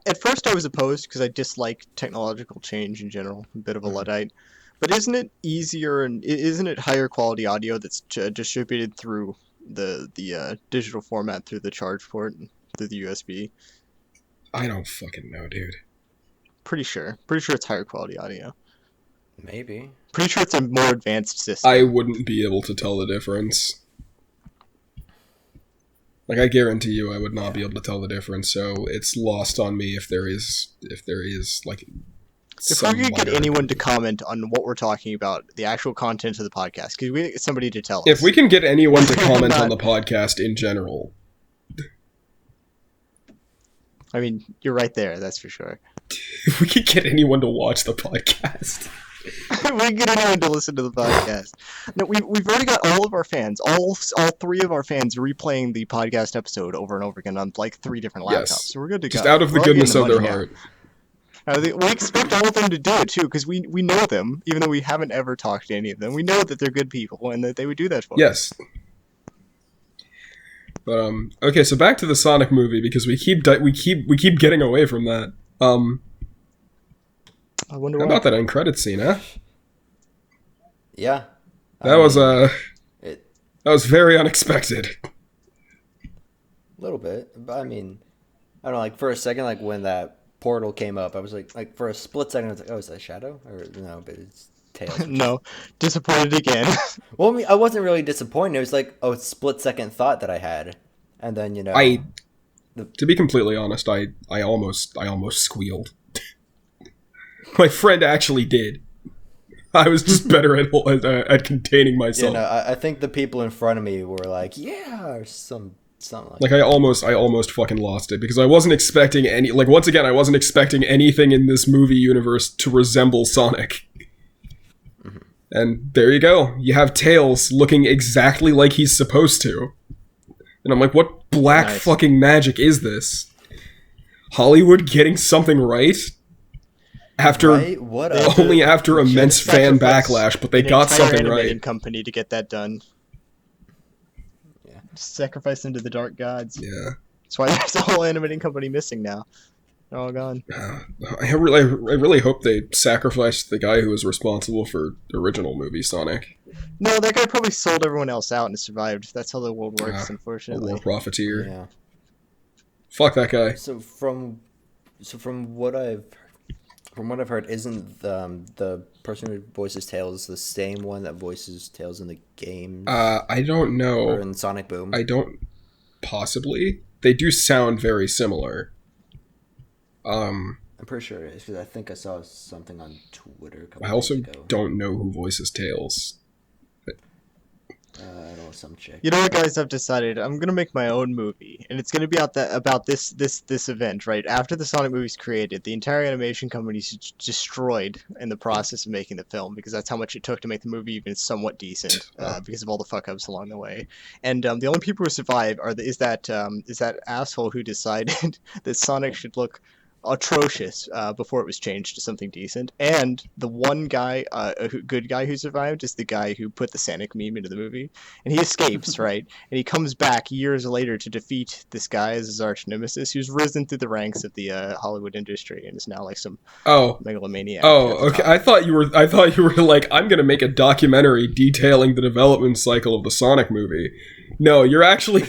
at first I was opposed because I dislike technological change in general. A bit of a Luddite. But isn't it easier and isn't it higher quality audio that's distributed through the digital format through the charge port and through the USB? I don't fucking know, dude. Pretty sure it's higher quality audio. Maybe. Pretty sure it's a more advanced system. I wouldn't be able to tell the difference. Like, I guarantee you I would not be able to tell the difference, so it's lost on me if there is like, if we could get anyone to comment on what we're talking about, the actual content of the podcast, could we get somebody to tell us? If we can get anyone to comment on the podcast in general. I mean, you're right there, that's for sure. If we could get anyone to watch the podcast. We can get anyone to listen to the podcast. No, we've already got all of our fans, all 3 of our fans replaying the podcast episode over and over again on like 3 different laptops. Yes. So we're good to Just go. out of the We're goodness getting of their money heart. now. We expect all of them to do it too, because we know them, even though we haven't ever talked to any of them. We know that they're good people and that they would do that for us. Yes. But okay, so back to the Sonic movie because we keep getting away from that. I wonder How why. about that end credit scene, huh? Yeah. That was very unexpected. A little bit, but I mean, I don't know. Like for a second, like when that portal came up, I was like for a split second, I was like, "Oh, is that Shadow?" Or no, but it's Tails. No, disappointed again. Well, I mean, I wasn't really disappointed. It was like a split second thought that I had, and then To be completely honest, I almost squealed. My friend actually did. I was just better at containing myself. I think the people in front of me were like, "Yeah," or something like. I almost fucking lost it because I wasn't expecting any. Like once again, I wasn't expecting anything in this movie universe to resemble Sonic. Mm-hmm. And there you go. You have Tails looking exactly like he's supposed to. And I'm like, what black fucking magic is this? Hollywood getting something right? After only after immense fan backlash, but they got something right. Company to get that done. Yeah, sacrifice into the dark gods. Yeah, that's why there's a whole animating company missing now. They're all gone. I really hope they sacrificed the guy who was responsible for the original movie Sonic. No, that guy probably sold everyone else out and survived. That's how the world works, unfortunately. A war profiteer. Yeah. Fuck that guy. So from what I've heard, isn't the person who voices Tails the same one that voices Tails in the games? I don't know. Or in Sonic Boom? I don't. Possibly. They do sound very similar. I'm pretty sure it is because I think I saw something on Twitter a couple I also days ago. don't know who voices Tails. I don't know, some chick. You know what, guys? I've decided I'm gonna make my own movie, and it's gonna be about this event. Right after the Sonic movie's created, the entire animation company's destroyed in the process of making the film because that's how much it took to make the movie even somewhat decent. Because of all the fuck ups along the way, and the only people who survive is that asshole who decided that Sonic should look atrocious before it was changed to something decent, and the one guy, good guy who survived is the guy who put the Sonic meme into the movie, and he escapes, right? And he comes back years later to defeat this guy as his arch nemesis, who's risen through the ranks of the Hollywood industry and is now like some megalomaniac. Oh, okay. I thought you were like, I'm gonna make a documentary detailing the development cycle of the Sonic movie. No, you're actually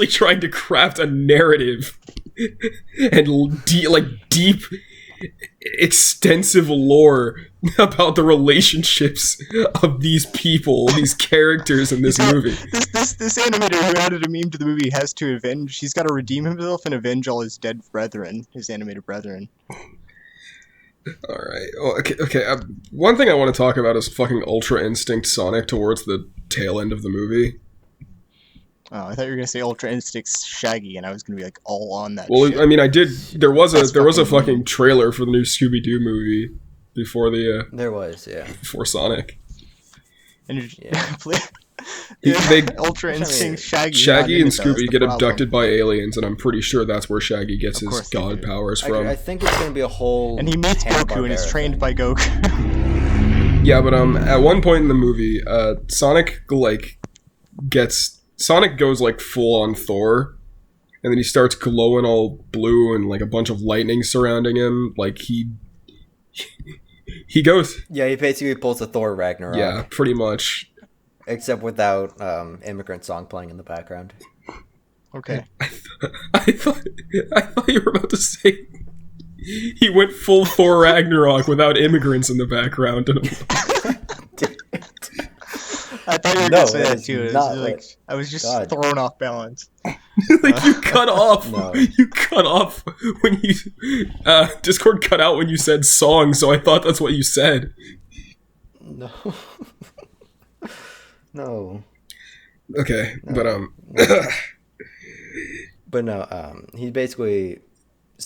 trying to craft a narrative and deep extensive lore about the relationships of these people, these characters in this movie. This animator who added a meme to the movie has to avenge. He's got to redeem himself and avenge all his dead brethren, his animated brethren. All right. Oh, okay. One thing I want to talk about is fucking Ultra Instinct Sonic towards the tail end of the movie. Oh, I thought you were gonna say Ultra Instinct's Shaggy, and I was gonna be like all on that. Well, shit. I mean, I did. There was a fucking trailer for the new Scooby Doo movie before the. There was, yeah. Before Sonic. And They Ultra Instinct Shaggy and Scooby get abducted by aliens, and I'm pretty sure that's where Shaggy gets his god powers from. I think it's gonna be a whole. And he meets Goku and is trained by Goku. Yeah, but at one point in the movie, Sonic goes like full on Thor, and then he starts glowing all blue and like a bunch of lightning surrounding him. Like he goes. Yeah, he basically pulls a Thor Ragnarok. Yeah, pretty much. Except without Immigrant Song playing in the background. Okay. I thought you were about to say he went full Thor Ragnarok without immigrants in the background. I thought you were going to say that too. I was just thrown off balance. Like you cut off. No. You cut off when you Discord cut out when you said song, so I thought that's what you said. No. No. Okay, no. But no, he's basically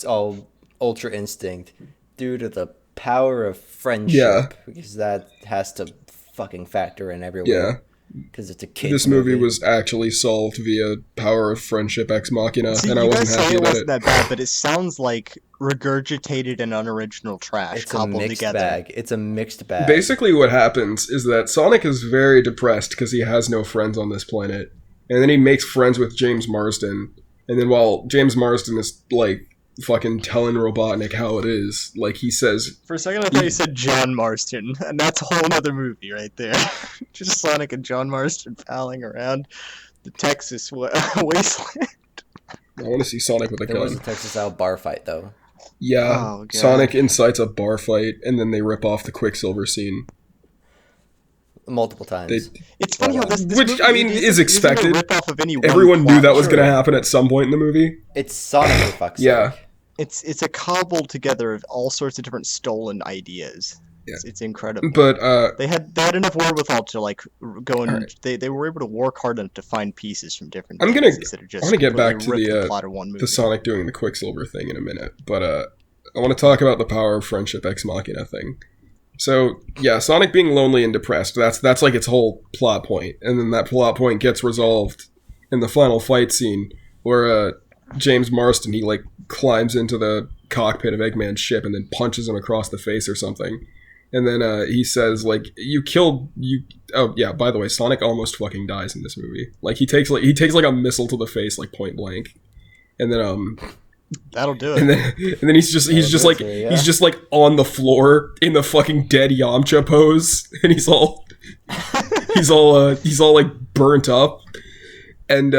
all Ultra Instinct due to the power of friendship. Yeah. Because that has to fucking factor in everywhere. Yeah. Because it's a kid. This movie was actually solved via power of friendship ex machina, and I wasn't happy about it. Wasn't that bad, but it sounds like regurgitated and unoriginal trash cobbled together. It's a mixed bag. Basically, what happens is that Sonic is very depressed because he has no friends on this planet, and then he makes friends with James Marsden, and then while James Marsden is like fucking telling Robotnik how it is, like he says. For a second, I thought you said John Marston, and that's a whole other movie right there. Just Sonic and John Marston palling around the Texas wasteland. I want to see Sonic with a gun. There was a Texas-style bar fight, though. Yeah, Sonic incites a bar fight, and then they rip off the Quicksilver scene. Multiple times. It's funny how this which, movie I mean, is expected. Of any Everyone knew that was going to happen at some point in the movie. It's Sonic, for fuck's yeah. sake. It's a cobbled together of all sorts of different stolen ideas. Yeah. It's incredible. But they had enough wherewithal to like go and they were able to work hard enough to find pieces from different. I'm gonna get back to the Sonic doing the Quicksilver thing in a minute, but I want to talk about the power of friendship ex machina thing. So yeah, Sonic being lonely and depressed, that's like its whole plot point, and then that plot point gets resolved in the final fight scene where James Marsden, he like climbs into the cockpit of Eggman's ship and then punches him across the face or something. And then he says, like, oh yeah, by the way, Sonic almost fucking dies in this movie. Like he takes a missile to the face, like point blank. And then that'll do it. And then he's just like on the floor in the fucking dead Yamcha pose, and he's all like burnt up. And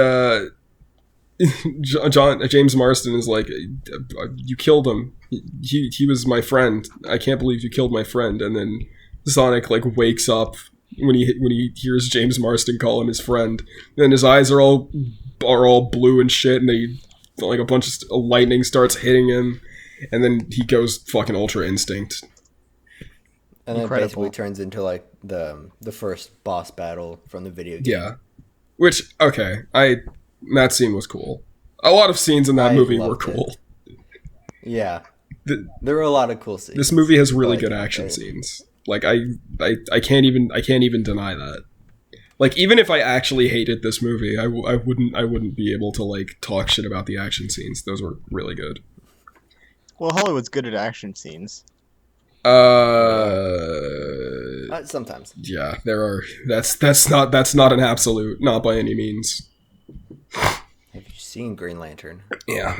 James Marsden is like, you killed him. He was my friend. I can't believe you killed my friend. And then Sonic like wakes up when he hears James Marsden call him his friend. And then his eyes are all blue and shit, and they like a bunch of lightning starts hitting him, and then he goes fucking Ultra Instinct. And then it basically turns into like the first boss battle from the video game. Yeah, which that scene was cool. A lot of scenes in that movie were cool. Yeah. There were a lot of cool scenes. This movie has really good action scenes. Like I can't even deny that. Like even if I actually hated this movie, I wouldn't be able to like talk shit about the action scenes. Those were really good. Well, Hollywood's good at action scenes. Sometimes. Yeah, there are. That's not an absolute, not by any means. Have you seen Green Lantern? Yeah.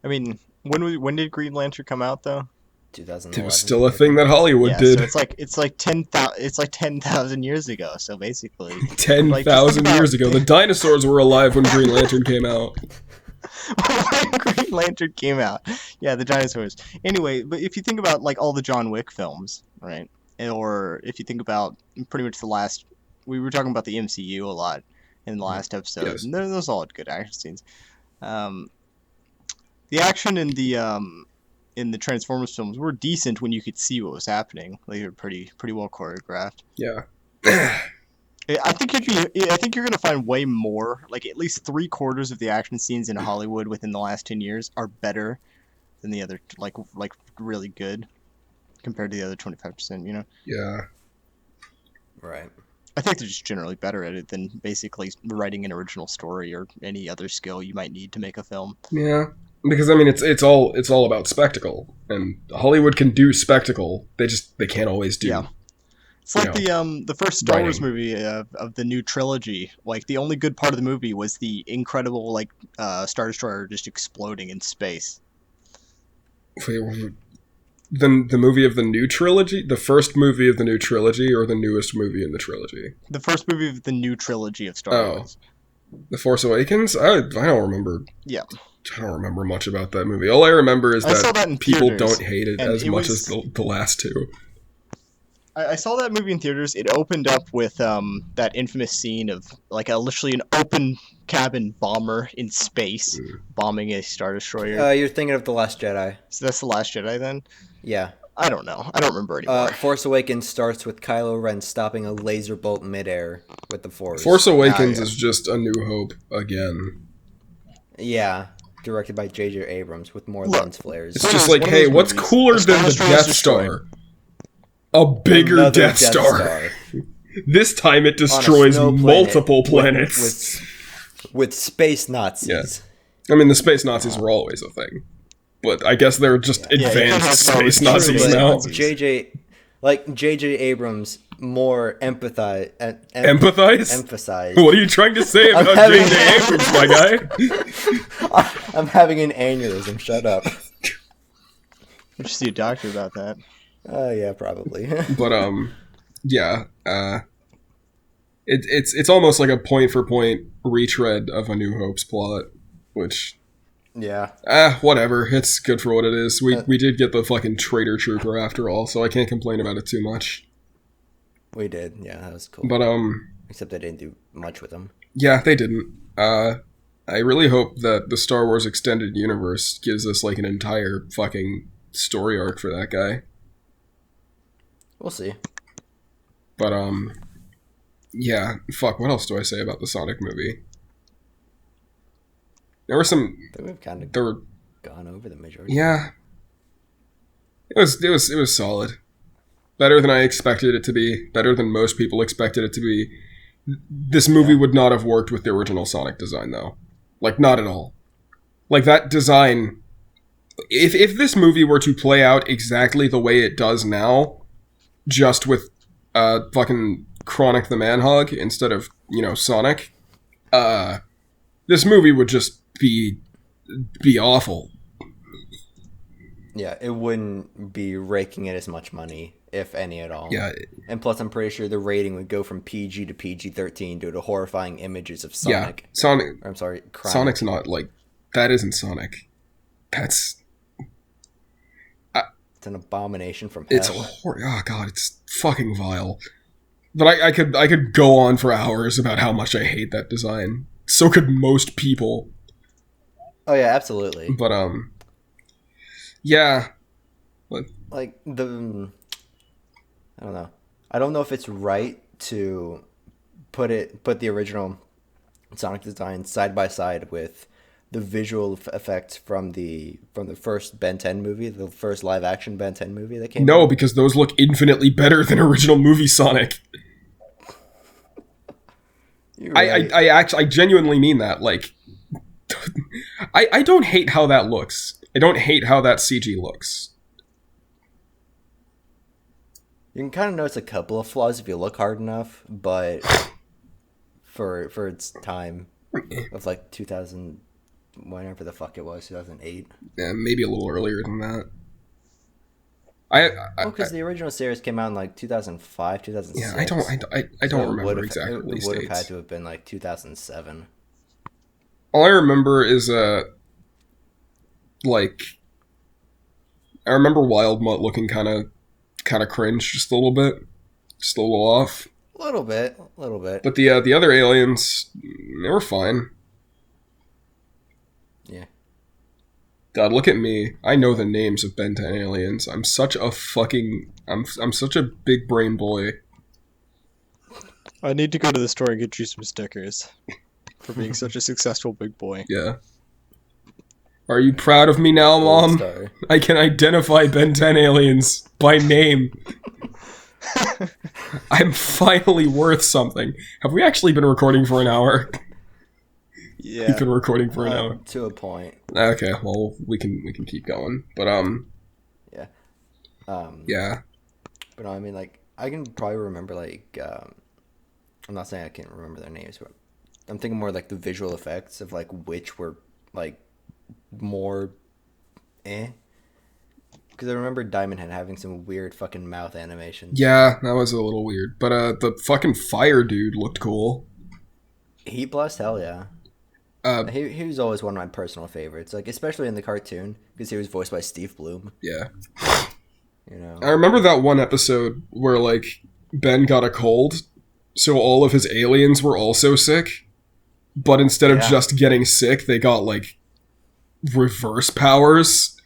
I mean, when did Green Lantern come out though? 2011. It was still a thing that Hollywood did. So it's like 10,000 years ago. So basically, 10,000 years ago, the dinosaurs were alive when Green Lantern came out. when Green Lantern came out. Yeah, the dinosaurs. Anyway, but if you think about like all the John Wick films, right? Or if you think about pretty much the last, we were talking about the MCU a lot in the last episode, Yes. and those all had good action scenes. The action in the Transformers films were decent when you could see what was happening. Like, they were pretty well choreographed. Yeah. I think you're gonna find way more. Like at least 3/4 of the action scenes in Hollywood within the last 10 years are better than the other, like really good compared to the other 25%. You know. Yeah. Right. I think they're just generally better at it than basically writing an original story or any other skill you might need to make a film. Yeah. Because I mean, it's all about spectacle, and Hollywood can do spectacle. They can't always do. Yeah. It's like the first Star Wars movie of the new trilogy. Like the only good part of the movie was the incredible like Star Destroyer just exploding in space. Wait, the movie of the new trilogy, the first movie of the new trilogy, or the newest movie in the trilogy? The first movie of the new trilogy of Star Wars. The Force Awakens. I don't remember. Yeah. I don't remember much about that movie. All I remember is that people theaters, don't hate it as much as the last two. I saw that movie in theaters. It opened up with that infamous scene of like literally an open cabin bomber in space bombing a Star Destroyer. You're thinking of The Last Jedi. So that's The Last Jedi then? Yeah. I don't know. I don't remember anymore. Force Awakens starts with Kylo Ren stopping a laser bolt midair with the Force. Force Awakens is just A New Hope again. Yeah. Directed by J.J. Abrams with more lens flares. It's just like, hey, what's cooler than the Death Star? A bigger Another Death Star. This time it On a destroys snow multiple planet planets. with space Nazis. Yeah. I mean, the space Nazis were always a thing. But I guess they're just advanced space Nazis now. J.J. Abrams more emphasize. What are you trying to say about J.J. Abrams, my guy? I'm having an aneurysm. Shut up. You should see a doctor about that. Yeah, probably. But yeah. It's almost like a point for point retread of A New Hope's plot, which. Yeah. Whatever. It's good for what it is. We did get the fucking traitor trooper after all, so I can't complain about it too much. We did. Yeah, that was cool. But except they didn't do much with them. Yeah, they didn't. I really hope that the Star Wars extended universe gives us like an entire fucking story arc for that guy. We'll see. But yeah, fuck, what else do I say about the Sonic movie? There were some. I think we've kind of gone over the majority. Yeah. It was solid. Better than I expected it to be. Better than most people expected it to be. This movie would not have worked with the original Sonic design, though. Like, not at all. Like, that design. If this movie were to play out exactly the way it does now, just with fucking Chronic the Manhog instead of, Sonic, this movie would just be awful. Yeah, it wouldn't be raking in as much money, if any at all. Yeah. And plus, I'm pretty sure the rating would go from PG to PG-13 due to horrifying images of Sonic. Yeah, Sonic. Or, I'm sorry, Chronic. Sonic's not, like, that isn't Sonic. That's... It's an abomination from hell. Oh, God, it's fucking vile. But I could go on for hours about how much I hate that design. So could most people. Oh yeah, absolutely. But yeah. But, like I don't know. I don't know if it's right to put the original Sonic design side by side with the visual effects from the first Ben 10 movie, the first live action Ben 10 movie that came out. No, because those look infinitely better than original movie Sonic. Right. I genuinely mean that. Like, I don't hate how that looks. I don't hate how that CG looks. You can kind of notice a couple of flaws if you look hard enough, but for its time of like 2000, whenever the fuck it was, 2008. Yeah, maybe a little earlier than that. Because the original series came out in like 2005, 2006. Yeah, I don't remember exactly. It would have had to have been like 2007. All I remember is like I remember Wild Mutt looking kind of cringe, just a little bit, just a little off. A little bit. But the other aliens, they were fine. Yeah. God, look at me. I know the names of Ben 10 aliens. I'm such a fucking... I'm such a big brain boy. I need to go to the store and get you some stickers for being such a successful big boy. Yeah. Are you proud of me now, Mom? Star. I can identify Ben 10 aliens by name. I'm finally worth something. Have we actually been recording for an hour? Yeah. We've been recording for an hour. To a point. Okay, well, we can keep going. But, Yeah. yeah. But no, I mean, like, I can probably remember, like, I'm not saying I can't remember their names, but I'm thinking more like the visual effects of, like, which were, like, more Because I remember Diamond Head having some weird fucking mouth animations. Yeah, that was a little weird. But, the fucking fire dude looked cool. Heat Blast, hell yeah. He was always one of my personal favorites, like, especially in the cartoon, because he was voiced by Steve Bloom. Yeah. You know? I remember that one episode where, like, Ben got a cold, so all of his aliens were also sick, but instead of just getting sick, they got, like, reverse powers,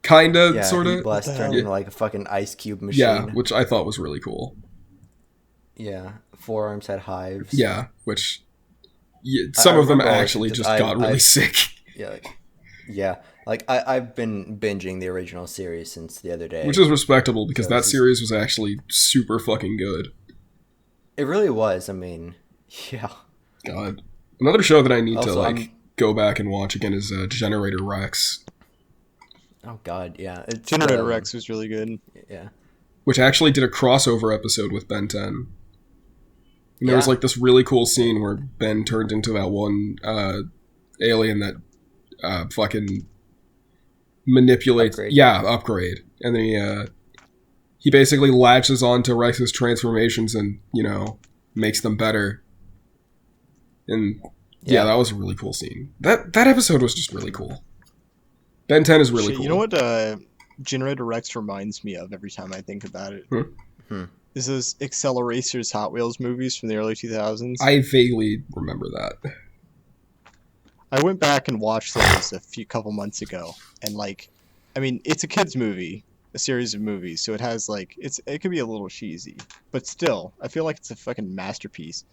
kinda, sorta. Heat Blast turned into, like, a fucking ice cube machine. Yeah, which I thought was really cool. Yeah, forearms had hives. Yeah, which... Yeah, some of them actually just got really sick. Yeah, like I've been binging the original series since the other day, which is respectable because that series was actually super fucking good. It really was. I mean, yeah. God, another show that I need to go back and watch again is Generator Rex. Oh God, yeah. Generator Rex was really good. Yeah. Which actually did a crossover episode with Ben 10. And there was, like, this really cool scene where Ben turned into that one alien that fucking manipulates... Upgrade. Yeah, upgrade. And then he basically latches onto Rex's transformations and, you know, makes them better. And, yeah, that was a really cool scene. That episode was just really cool. Ben 10 is really cool. You know what Generator Rex reminds me of every time I think about it? Is those Acceleracers Hot Wheels movies from the early 2000s. I vaguely remember that. I went back and watched those couple months ago, and, like, I mean, it's a kids movie, a series of movies, so it has, like, it could be a little cheesy, but still, I feel like it's a fucking masterpiece,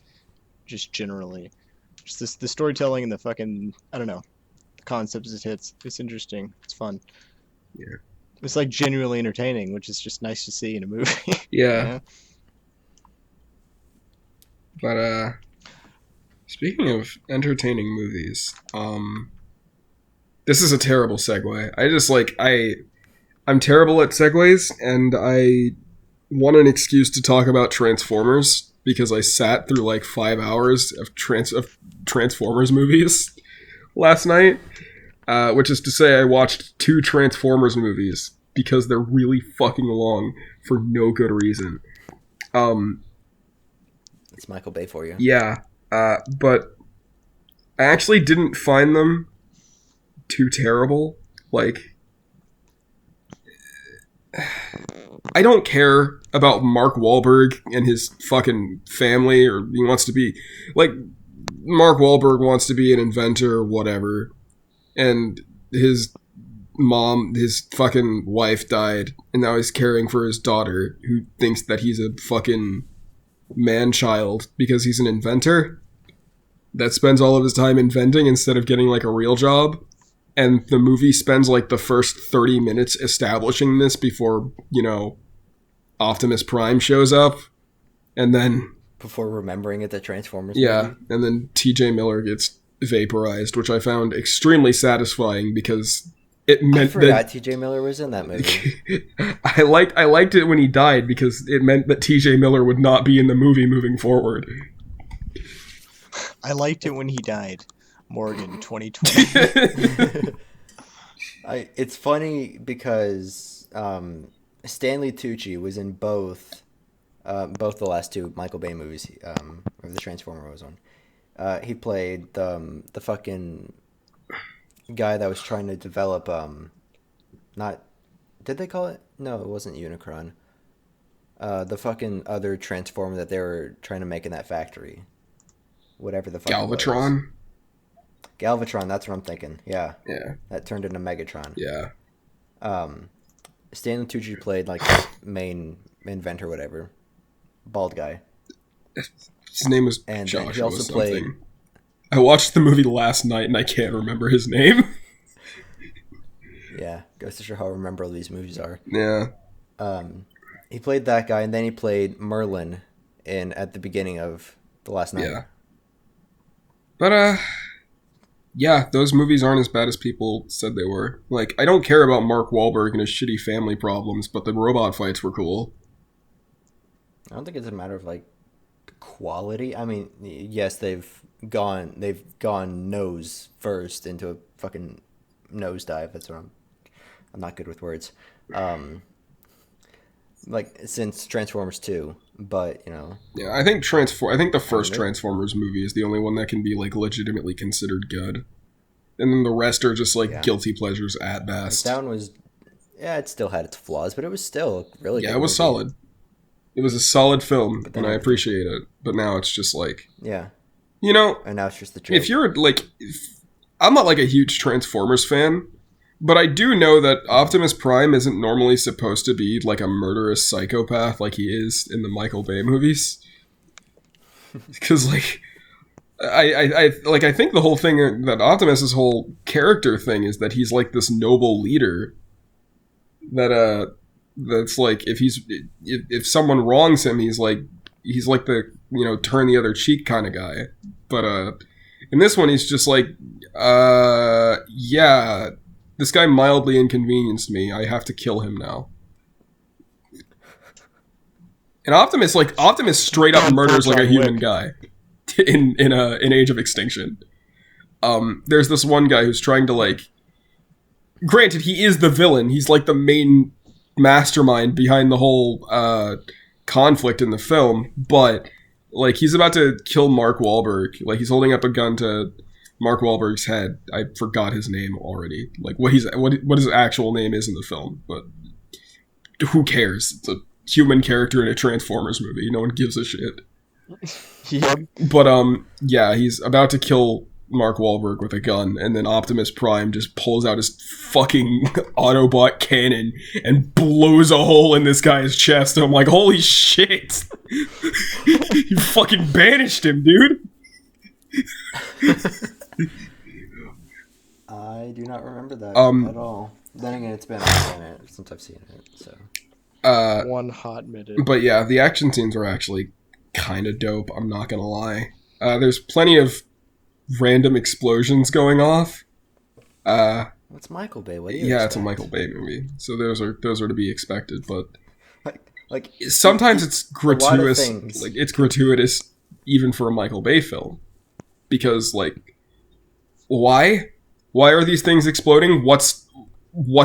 just generally. Just the storytelling and the fucking, I don't know, the concepts it hits. It's interesting. It's fun. Yeah. It's, like, genuinely entertaining, which is just nice to see in a movie. Yeah. But, speaking of entertaining movies, this is a terrible segue. I just, like, I'm terrible at segues, and I want an excuse to talk about Transformers, because I sat through, like, 5 hours of Transformers movies last night. Which is to say I watched 2 Transformers movies because they're really fucking long for no good reason. It's Michael Bay for you. Yeah, but I actually didn't find them too terrible. Like, I don't care about Mark Wahlberg and his fucking family, or he wants to be... Like, Mark Wahlberg wants to be an inventor or whatever. And his mom, his fucking wife died, and now he's caring for his daughter, who thinks that he's a fucking man-child because he's an inventor that spends all of his time inventing instead of getting, like, a real job. And the movie spends, like, the first 30 minutes establishing this before, you know, Optimus Prime shows up. And then... Before remembering it, the Transformers Yeah, movie. and then TJ Miller gets vaporized, which I found extremely satisfying because it meant I forgot TJ Miller was in that movie. I liked it when he died because it meant that TJ Miller would not be in the movie moving forward. I liked it when he died. Morgan 2020. It's funny because Stanley Tucci was in both the last 2 Michael Bay movies, of the Transformer was on. He played the fucking guy that was trying to develop not did they call it? No, it wasn't Unicron. The fucking other transformer that they were trying to make in that factory. Whatever the fuck Galvatron? it was. Galvatron, that's what I'm thinking. Yeah. Yeah. That turned into Megatron. Yeah. Stanley Tucci played like main inventor, whatever. Bald guy. His name was And Joshua he also something. played. I watched the movie last night and I can't remember his name. Yeah, goes to show how memorable these movies are. Yeah. He played that guy, and then he played Merlin at the beginning of The Last Night. Yeah. But, yeah, those movies aren't as bad as people said they were. Like, I don't care about Mark Wahlberg and his shitty family problems, but the robot fights were cool. I don't think it's a matter of, like, quality. I mean, yes, they've gone nose first into a fucking nosedive. That's what I'm not good with words. Like, since Transformers 2, but, you know. Yeah, I think the first Transformers movie is the only one that can be, like, legitimately considered good. And then the rest are just, like, guilty pleasures at best. That one was, yeah, it still had its flaws, but it was still really good. Yeah, it was movie. solid. It was a solid film, and I appreciate it. But now it's just, like... Yeah. You know... And now it's just the joke. If you're, like... I'm not, like, a huge Transformers fan, but I do know that Optimus Prime isn't normally supposed to be, like, a murderous psychopath like he is in the Michael Bay movies. Because, like... I think the whole thing that Optimus's whole character thing is that he's like this noble leader that's like if someone wrongs him he's like the, you know, turn the other cheek kind of guy, but in this one he's just like yeah, this guy mildly inconvenienced me, I have to kill him now. And Optimus straight up murders like a human guy. In Age of Extinction. There's this one guy who's trying to, like... Granted, he is the villain. He's, like, the main mastermind behind the whole conflict in the film. But, like, he's about to kill Mark Wahlberg. Like, he's holding up a gun to Mark Wahlberg's head. I forgot his name already. Like, what his actual name is in the film. But who cares? It's a human character in a Transformers movie. No one gives a shit. Yep. But yeah, he's about to kill Mark Wahlberg with a gun, and then Optimus Prime just pulls out his fucking Autobot cannon and blows a hole in this guy's chest. And I'm like, holy shit! You fucking banished him, dude. I do not remember that at all. Then again, it's been a minute since I've seen it, so. One hot minute. But yeah, the action scenes are actually kind of dope, I'm not gonna lie. There's plenty of random explosions going off. What's Michael Bay? What do you Yeah, expect? it's a Michael Bay movie, so those are to be expected. But like sometimes it's gratuitous. things. Like, it's gratuitous even for a Michael Bay film, because, like, why are these things exploding? What's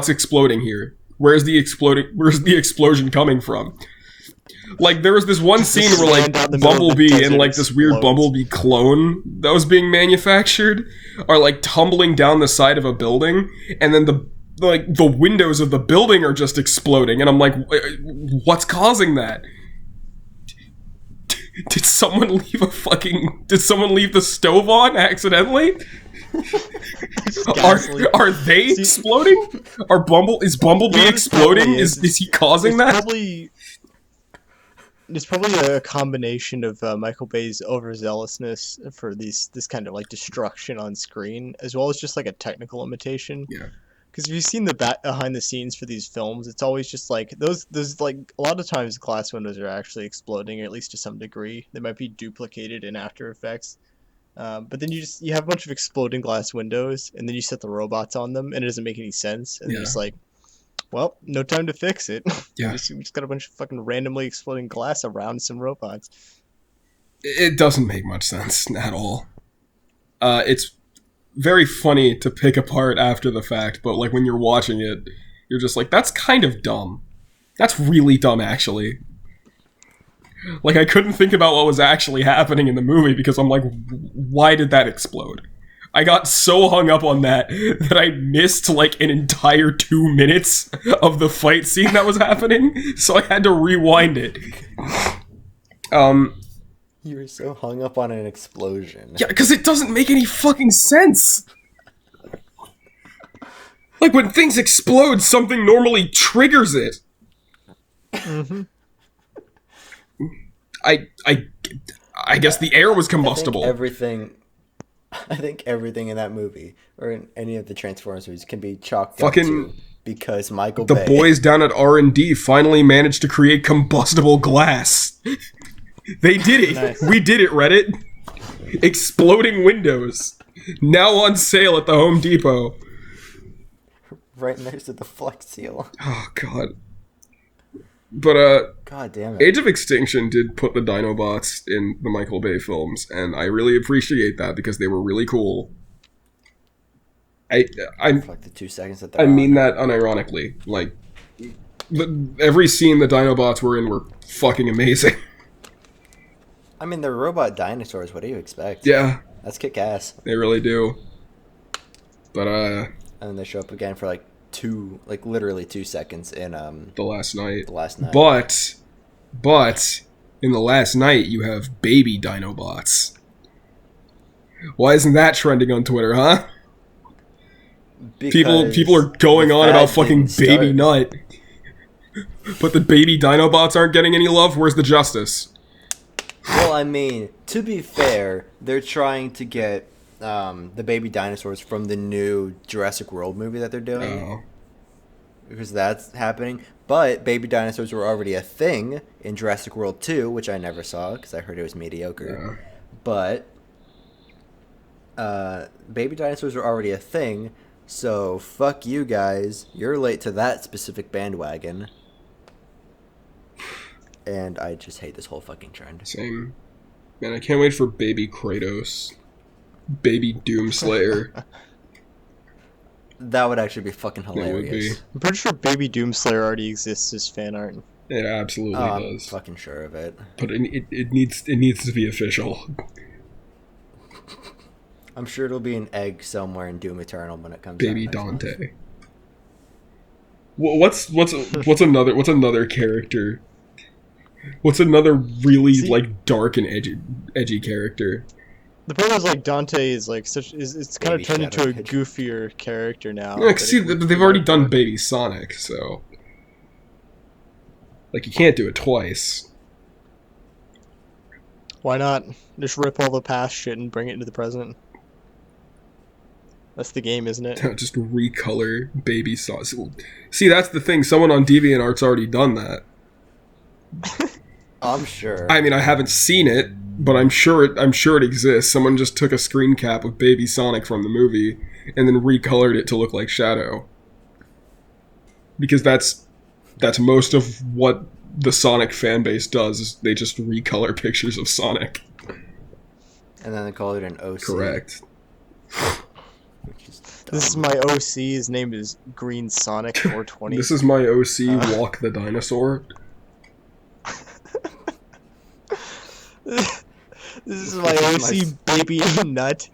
exploding here? Where's the explosion coming from? Like, there was this one scene where, like, Bumblebee and, like, this weird Bumblebee clone that was being manufactured are, like, tumbling down the side of a building, and then the windows of the building are just exploding, and I'm like, what's causing that? Did someone leave the stove on accidentally? Are they exploding? Is Bumblebee exploding? Is he causing that? It's probably a combination of Michael Bay's overzealousness for this kind of, like, destruction on screen, as well as just, like, a technical limitation. Yeah. Because if you've seen the behind the scenes for these films, it's always just like those like a lot of times glass windows are actually exploding, or at least to some degree. They might be duplicated in After Effects. But then you have a bunch of exploding glass windows, and then you set the robots on them, and it doesn't make any sense. And you're just like, well, no time to fix it. Yeah. we just got a bunch of fucking randomly exploding glass around some robots. It doesn't make much sense at all. It's very funny to pick apart after the fact, but, like, when you're watching it, you're just like, that's kind of dumb. That's really dumb, actually. Like, I couldn't think about what was actually happening in the movie because I'm like, why did that explode? I got so hung up on that I missed, like, an entire 2 minutes of the fight scene that was happening, so I had to rewind it. You were so hung up on an explosion. Yeah, because it doesn't make any fucking sense. Like, when things explode, something normally triggers it. Mm-hmm. I guess the air was combustible. I think everything in that movie, or in any of the Transformers movies, can be chalked up to because Michael Bay. The boys down at R&D finally managed to create combustible glass. They did it. Nice. We did it, Reddit. Exploding windows. Now on sale at the Home Depot. Right next to the Flex Seal. Oh, God. But, God damn it. Age of Extinction did put the Dinobots in the Michael Bay films, and I really appreciate that because they were really cool. For like the 2 seconds that I mean that unironically. Like, every scene the Dinobots were in were fucking amazing. I mean, they're robot dinosaurs. What do you expect? Yeah. That's kick ass. They really do. But, And then they show up again for literally 2 seconds in The Last Night. But in The Last Night you have baby Dinobots. Why isn't that trending on Twitter, huh? People are going on about fucking Baby Nut. But the baby Dinobots aren't getting any love? Where's the justice? Well, I mean, to be fair, they're trying to get the baby dinosaurs from the new Jurassic World movie that they're doing. Oh. Because that's happening. But baby dinosaurs were already a thing in Jurassic World 2, which I never saw because I heard it was mediocre. Yeah. But baby dinosaurs were already a thing, so fuck you guys. You're late to that specific bandwagon. And I just hate this whole fucking trend. Same. Man, I can't wait for baby Kratos. Baby Doomslayer. That would actually be fucking It would be. hilarious. I'm pretty sure Baby Doomslayer already exists as fan art. It absolutely I'm does. fucking sure of it. But it needs to be official. I'm sure it'll be an egg somewhere in Doom Eternal when it comes out. Baby next month. Dante. What's another character? What's another really dark and edgy character? The problem is Dante is it's kind of Baby turned into Shadow a Hedgehog. goofier character now. Yeah, 'cause see, they've already done Baby Sonic, so you can't do it twice. Why not just rip all the past shit and bring it into the present? That's the game, isn't it? Just recolor Baby Sonic. See, that's the thing. Someone on DeviantArt's already done that. I'm sure. I mean, I haven't seen it, but I'm sure it exists. Someone just took a screen cap of Baby Sonic from the movie and then recolored it to look like Shadow. Because that's most of what the Sonic fan base does, is they just recolor pictures of Sonic. And then they call it an OC. Correct. Which is dumb. This is my OC. His name is Green Sonic 420. This is my OC, Walk the Dinosaur. This is my OC Baby Nut.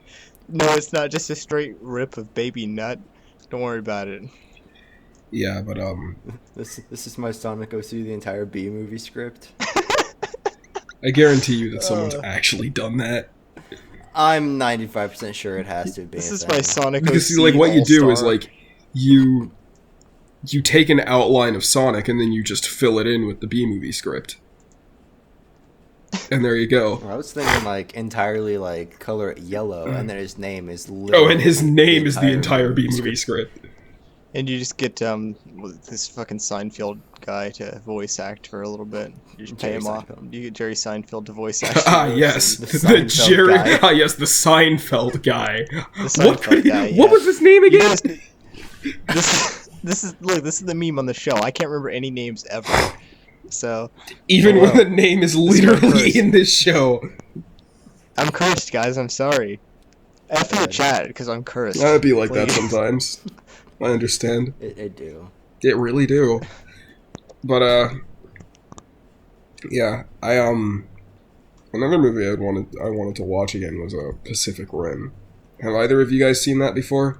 No, it's not just a straight rip of Baby Nut. Don't worry about it. Yeah, but This is my Sonic OC, the entire B movie script. I guarantee you that someone's actually done that. I'm 95% sure it has to be. This a is thing. my Sonic Because OC see, what you do is All-Star. you take an outline of Sonic and then you just fill it in with the B movie script. And there you go. I was thinking entirely color it yellow, and then his name is literally Oh, and his name is the entire B movie script. And you just get this fucking Seinfeld guy to voice act for a little bit. You just pay Jerry him off. Seinfeld. You get Jerry Seinfeld to voice act. Ah, yes, The the Seinfeld Jerry. guy. Ah, yes, the Seinfeld guy. The What Seinfeld guy, what yeah. was his name You again? guys- this is the meme on the show. I can't remember any names ever. So Even when Hello. the name is is my literally curse. in this show. I'm cursed, guys. I'm sorry. F in the Good. chat because I'm cursed. I'd be like that Please. sometimes. I understand. It do. It really do. But Yeah, another movie I wanted to watch again was Pacific Rim. Have either of you guys seen that before?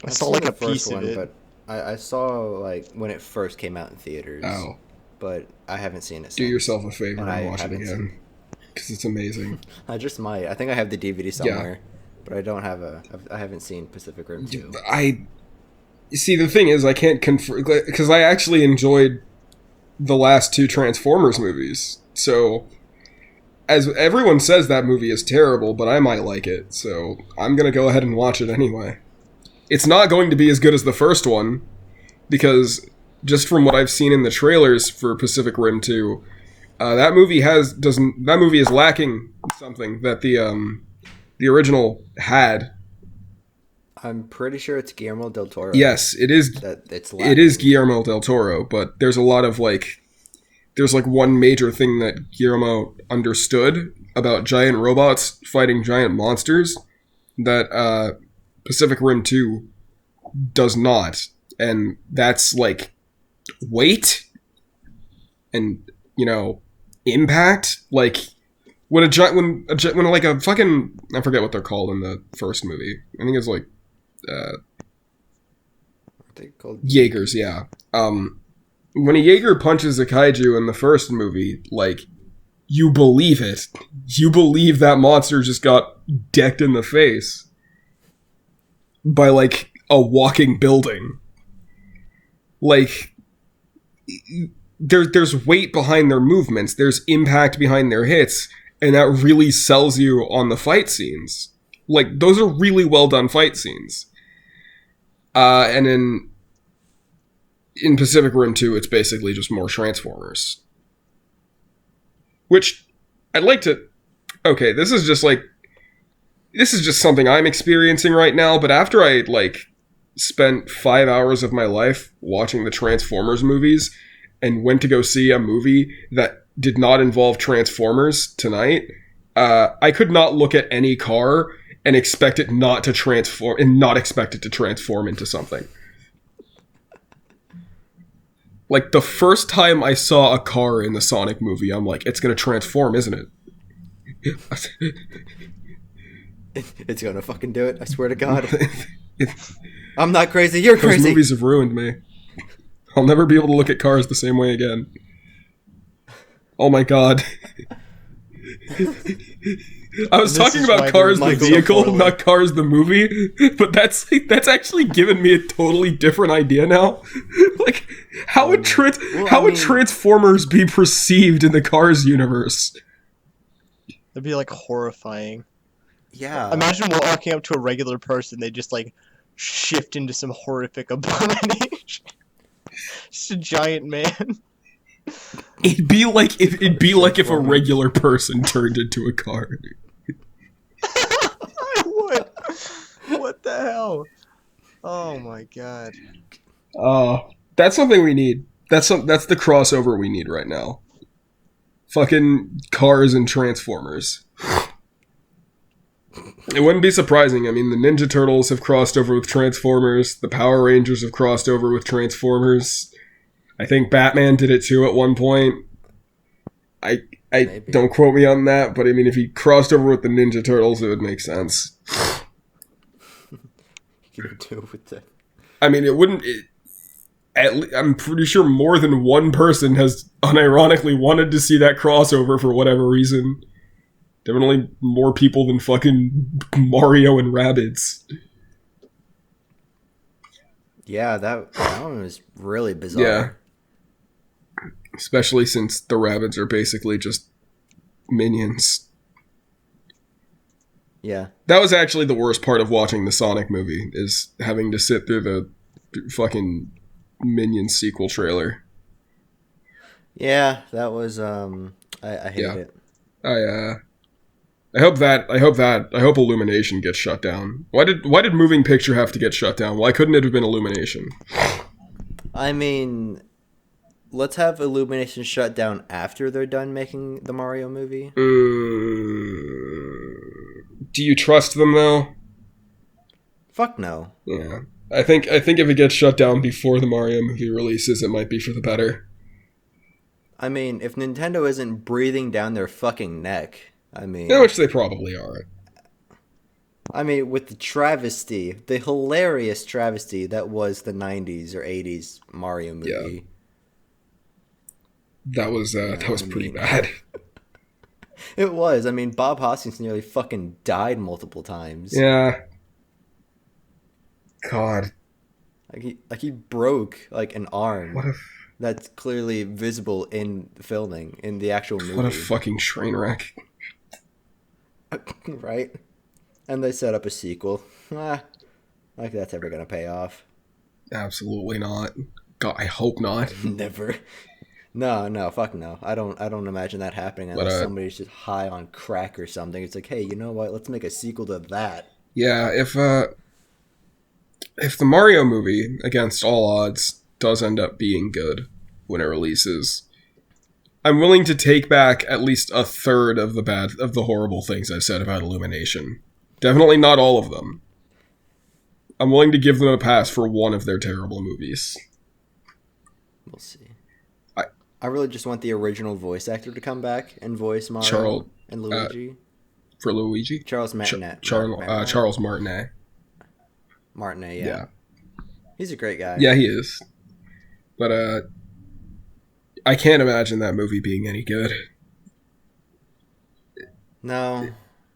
I I've saw seen like the a piece first of one, it. but I saw like when it first came out in theaters, Oh, but I haven't seen it do since. yourself a favor And I and watch it haven't again, because it's amazing. I just might. I think I have the DVD Yeah. somewhere, but I don't have I haven't seen Pacific Rim 2. See, the thing is, I can't confirm, because I actually enjoyed the last two Transformers movies. So, as everyone says that movie is terrible, but I might like it, so I'm going to go ahead and watch it anyway. It's not going to be as good as the first one, because just from what I've seen in the trailers for Pacific Rim 2, that movie is lacking something that the original had. I'm pretty sure it's Guillermo del Toro. Yes, it is. That it's It is lacking. Guillermo del Toro, but there's a lot of there's one major thing that Guillermo understood about giant robots fighting giant monsters that Pacific Rim 2 does not, and that's weight and impact. When a fucking, I forget what they're called in the first movie. I think it's Are they called Jaegers, yeah. When a Jaeger punches a kaiju in the first movie, you believe it. You believe that monster just got decked in the face by, a walking building. There's weight behind their movements, there's impact behind their hits, and that really sells you on the fight scenes. Those are really well done fight scenes. And in Pacific Rim 2, it's basically just more Transformers. Which, I'd like to... Okay, this is just something I'm experiencing right now, but after I, spent 5 hours of my life watching the Transformers movies, and went to go see a movie that did not involve Transformers tonight, I could not look at any car and expect it not to transform, and not expect it to transform into something. The first time I saw a car in the Sonic movie, I'm like, it's gonna transform, isn't it? It's gonna fucking do it. I swear to God. I'm not crazy. You're Those crazy. movies have ruined me. I'll never be able to look at cars the same way again. Oh my god. I was talking about Cars the vehicle, not Cars the movie, but that's actually given me a totally different idea now. How would Transformers be perceived in the Cars universe? That'd be horrifying. Yeah. Imagine walking up to a regular person, they just shift into some horrific abomination. Just a giant man. It'd be like if a regular person turned into a car. What? What the hell? Oh my god. That's something we need. That's the crossover we need right now. Fucking Cars and Transformers. It wouldn't be surprising. I mean, the Ninja Turtles have crossed over with Transformers. The Power Rangers have crossed over with Transformers. I think Batman did it too at one point. I Maybe. Don't quote me on that, but I mean, if he crossed over with the Ninja Turtles, it would make sense. You can do it with that. I mean, it wouldn't... I'm pretty sure more than one person has unironically wanted to see that crossover for whatever reason. Definitely more people than fucking Mario and Rabbids. Yeah, that one was really bizarre. Yeah. Especially since the Rabbids are basically just minions. Yeah. That was actually the worst part of watching the Sonic movie, is having to sit through the fucking Minions sequel trailer. Yeah, that was I hated it. I hope Illumination gets shut down. Why did Moving Picture have to get shut down? Why couldn't it have been Illumination? I mean, let's have Illumination shut down after they're done making the Mario movie. Do you trust them though? Fuck no. Yeah. I think if it gets shut down before the Mario movie releases, it might be for the better. I mean, if Nintendo isn't breathing down their fucking neck, I mean... Which they probably are. I mean, with the travesty, the hilarious travesty that was the 90s or 80s Mario movie. Yeah. That was pretty bad. It was. I mean, Bob Hoskins nearly fucking died multiple times. Yeah. God. He broke like an arm. What a... That's clearly visible in filming, in the actual movie. What a fucking train wreck. Right? And they set up a sequel. Like that's ever gonna pay off. Absolutely not. God, I hope not. Never. No, fuck no. I don't imagine that happening unless somebody's just high on crack or something. It's like, hey, you know what? Let's make a sequel to that. Yeah, if the Mario movie, against all odds, does end up being good when it releases, I'm willing to take back at least a third of the horrible things I've said about Illumination. Definitely not all of them. I'm willing to give them a pass for one of their terrible movies. We'll see. I really just want the original voice actor to come back and voice Mario and Luigi. For Luigi? Charles Martinet. Charles Martinet. Martinet, yeah. He's a great guy. Yeah, he is. But I can't imagine that movie being any good. No.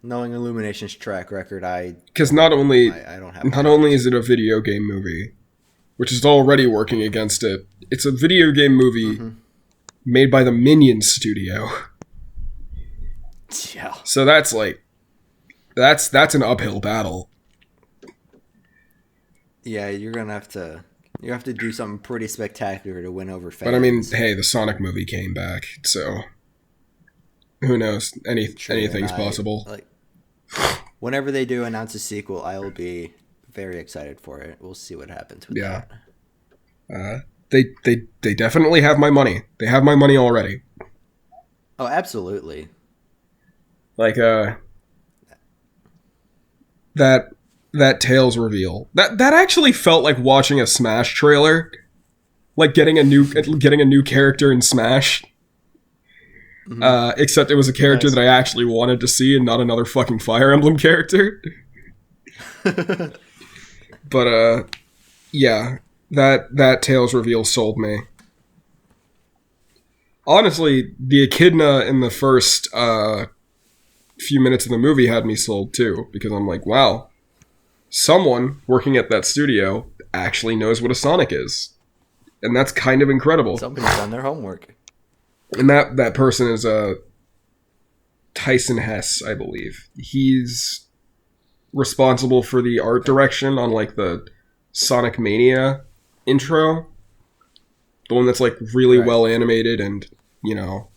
Knowing Illumination's track record, because not only is it a video game movie, which is already working against it, it's a video game movie made by the Minions studio. Yeah. So that's an uphill battle. Yeah, you have to do something pretty spectacular to win over fans. But I mean, hey, the Sonic movie came back, so who knows? Anything's possible. Whenever they do announce a sequel, I will be very excited for it. We'll see what happens with that. They definitely have my money. They have my money already. Oh, absolutely. Like that Tails reveal. That actually felt like watching a Smash trailer. Like getting a new character in Smash. Mm-hmm. Except it was a character that I actually wanted to see and not another fucking Fire Emblem character. But yeah, that Tails reveal sold me. Honestly, the echidna in the first few minutes of the movie had me sold too, because I'm like, wow, someone working at that studio actually knows what a Sonic is. And that's kind of incredible. Somebody's done their homework. And that person is Tyson Hess, I believe. He's responsible for the art direction on like the Sonic Mania intro. The one that's like really well animated and, you know.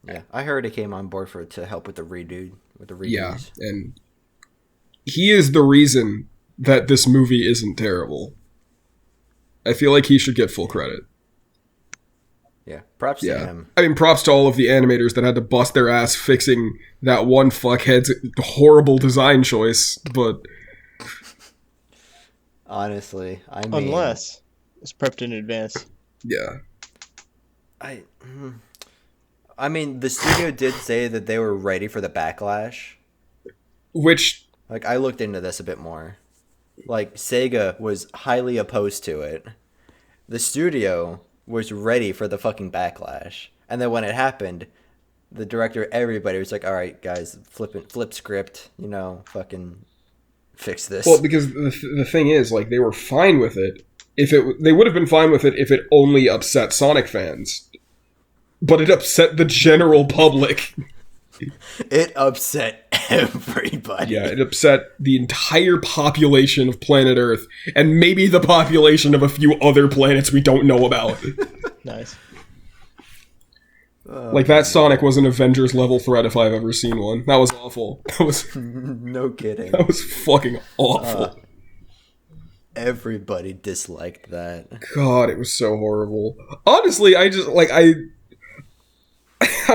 Yeah, I heard he came on board to help with the redos. Yeah, and he is the reason that this movie isn't terrible. I feel like he should get full credit. Yeah, props to him. I mean, props to all of the animators that had to bust their ass fixing that one fuckhead's horrible design choice, but... Honestly, I mean... Unless it's prepped in advance. Yeah. I mean, the studio did say that they were ready for the backlash. Which... Like, I looked into this a bit more. Like, Sega was highly opposed to it. The studio was ready for the fucking backlash. And then when it happened, the director, everybody was like, all right, guys, flip script, you know, fucking fix this. Well, because the thing is, like, they were fine with it. They would have been fine with it if it only upset Sonic fans. But it upset the general public. It upset everybody. Yeah, it upset the entire population of planet Earth, and maybe the population of a few other planets we don't know about. Nice. Like, that Sonic was an Avengers level threat if I've ever seen one. That was awful. That was... No kidding. That was fucking awful. Everybody disliked that. God, it was so horrible. Honestly, I'm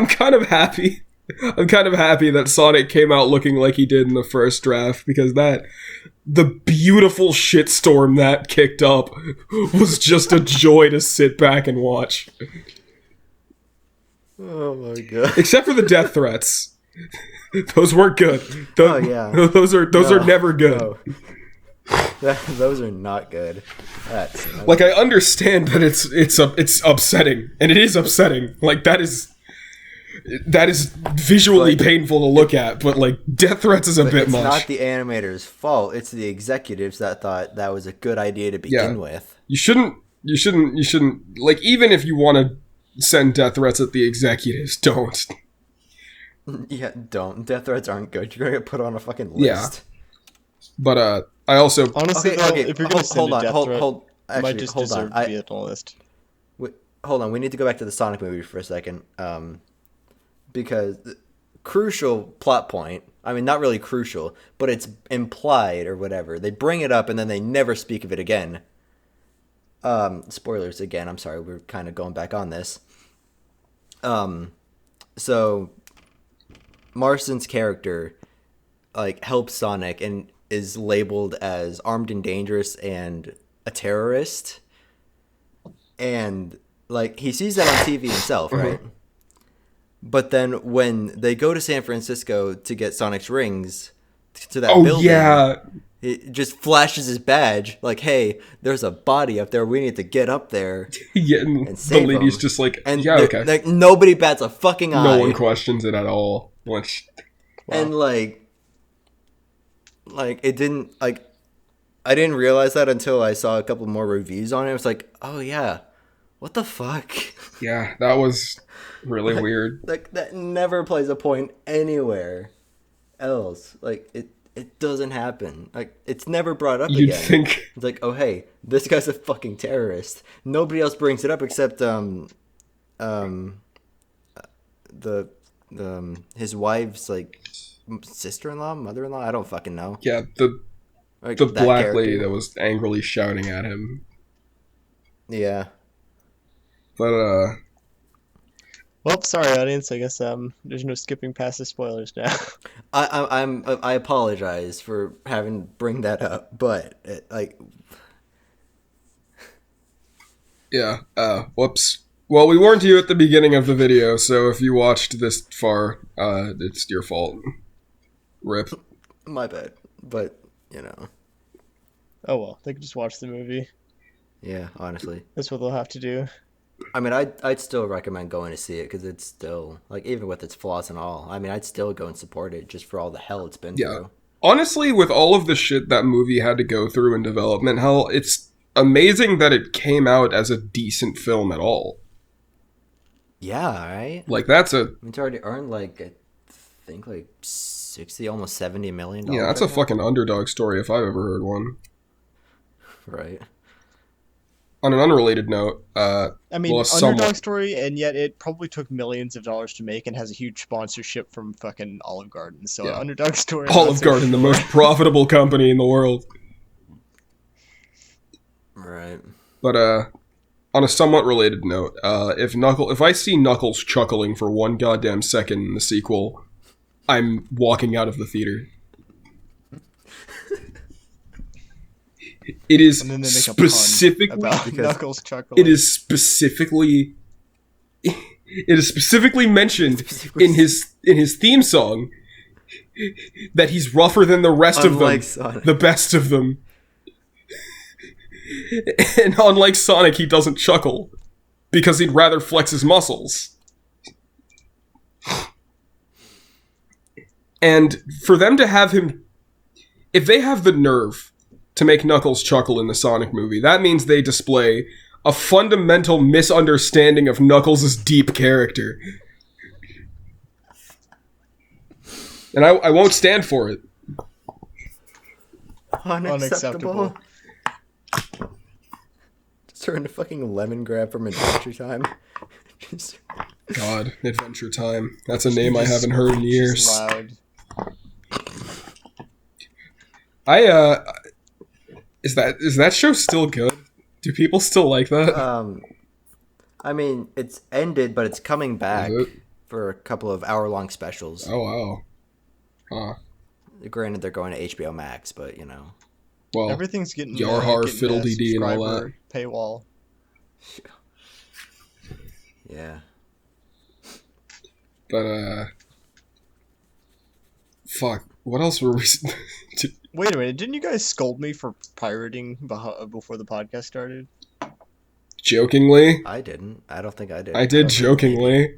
kind of happy. I'm kind of happy that Sonic came out looking like he did in the first draft, because the beautiful shitstorm that kicked up was just a joy to sit back and watch. Oh my god. Except for the death threats. Those weren't good. Oh, yeah. Those are never good. No. Those are not good. That's Like, I understand that it's upsetting, and it is upsetting. Like, that is visually painful to look at, but like, death threats is a bit it's much. It's not the animators' fault. It's the executives that thought that was a good idea to begin with. You shouldn't like, even if you want to send death threats at the executives, don't. Yeah, don't. Death threats aren't good. You're gonna get put on a fucking list. Yeah. But I also honestly, if you're gonna send a death threat, actually, might just deserve to be on the list. Hold on, we need to go back to the Sonic movie for a second, because crucial plot point. I mean, not really crucial, but it's implied or whatever. They bring it up and then they never speak of it again. Spoilers again. I'm sorry, we're kind of going back on this. So Marston's character like helps Sonic and is labeled as armed and dangerous and a terrorist, and like he sees that on TV himself, right? But then when they go to San Francisco to get Sonic's rings to that building, it just flashes his badge like, "Hey, there's a body up there. We need to get up there." Yeah, and save the lady's him. Just like, and okay. Like nobody bats a fucking eye. No one questions it at all. Which, wow. And like it didn't like. I didn't realize that until I saw a couple more reviews on it. It was like, oh yeah, what the fuck? Yeah, that was really weird. Like that never plays a point anywhere else. Like it doesn't happen. Like it's never brought up You'd again. Think it's like, oh hey, this guy's a fucking terrorist. Nobody else brings it up except his wife's like sister-in-law, mother-in-law. I don't fucking know. Yeah, the black lady that was angrily shouting at him. Yeah. But well, sorry, audience. I guess there's no skipping past the spoilers now. I apologize for having to bring that up, but yeah. Whoops. Well, we warned you at the beginning of the video, so if you watched this far, it's your fault. Rip. My bad, but you know. Oh well, they could just watch the movie. Yeah, honestly, that's what they'll have to do. I mean, I'd still recommend going to see it because it's still like, even with its flaws and all. I mean, I'd still go and support it just for all the hell it's been through. Honestly, with all of the shit that movie had to go through in development hell, it's amazing that it came out as a decent film at all. Yeah, right. Like that's it's already earned like I think like 60, almost $70 million. Yeah, that's a fucking underdog story if I've ever heard one. Right. On an unrelated note, I mean, underdog story, and yet it probably took millions of dollars to make and has a huge sponsorship from fucking Olive Garden. So underdog story. Olive Garden, the most profitable company in the world. Right. But on a somewhat related note, if I see Knuckles chuckling for one goddamn second in the sequel, I'm walking out of the theater. It is specifically about Knuckles chuckling. It is specifically mentioned in his theme song that he's rougher than the rest of them, Sonic. The best of them. And unlike Sonic, he doesn't chuckle because he'd rather flex his muscles. And for them to have him, if they have the nerve to make Knuckles chuckle in the Sonic movie, that means they display a fundamental misunderstanding of Knuckles' deep character. And I won't stand for it. Unacceptable. Just turn to fucking Lemon Grab from Adventure Time. God, Adventure Time. That's a name I haven't heard in years. Loud. Is that show still good? Do people still like that? I mean, it's ended, but it's coming back for a couple of hour-long specials. Oh wow. Huh. Granted, they're going to HBO Max, but you know. Well, everything's getting Yarhar, Fiddle-Dee-Dee, and all that. Paywall. Yeah. But fuck. What else were we? Wait a minute, didn't you guys scold me for pirating before the podcast started? Jokingly, I didn't. I don't think I did. I did don't think jokingly.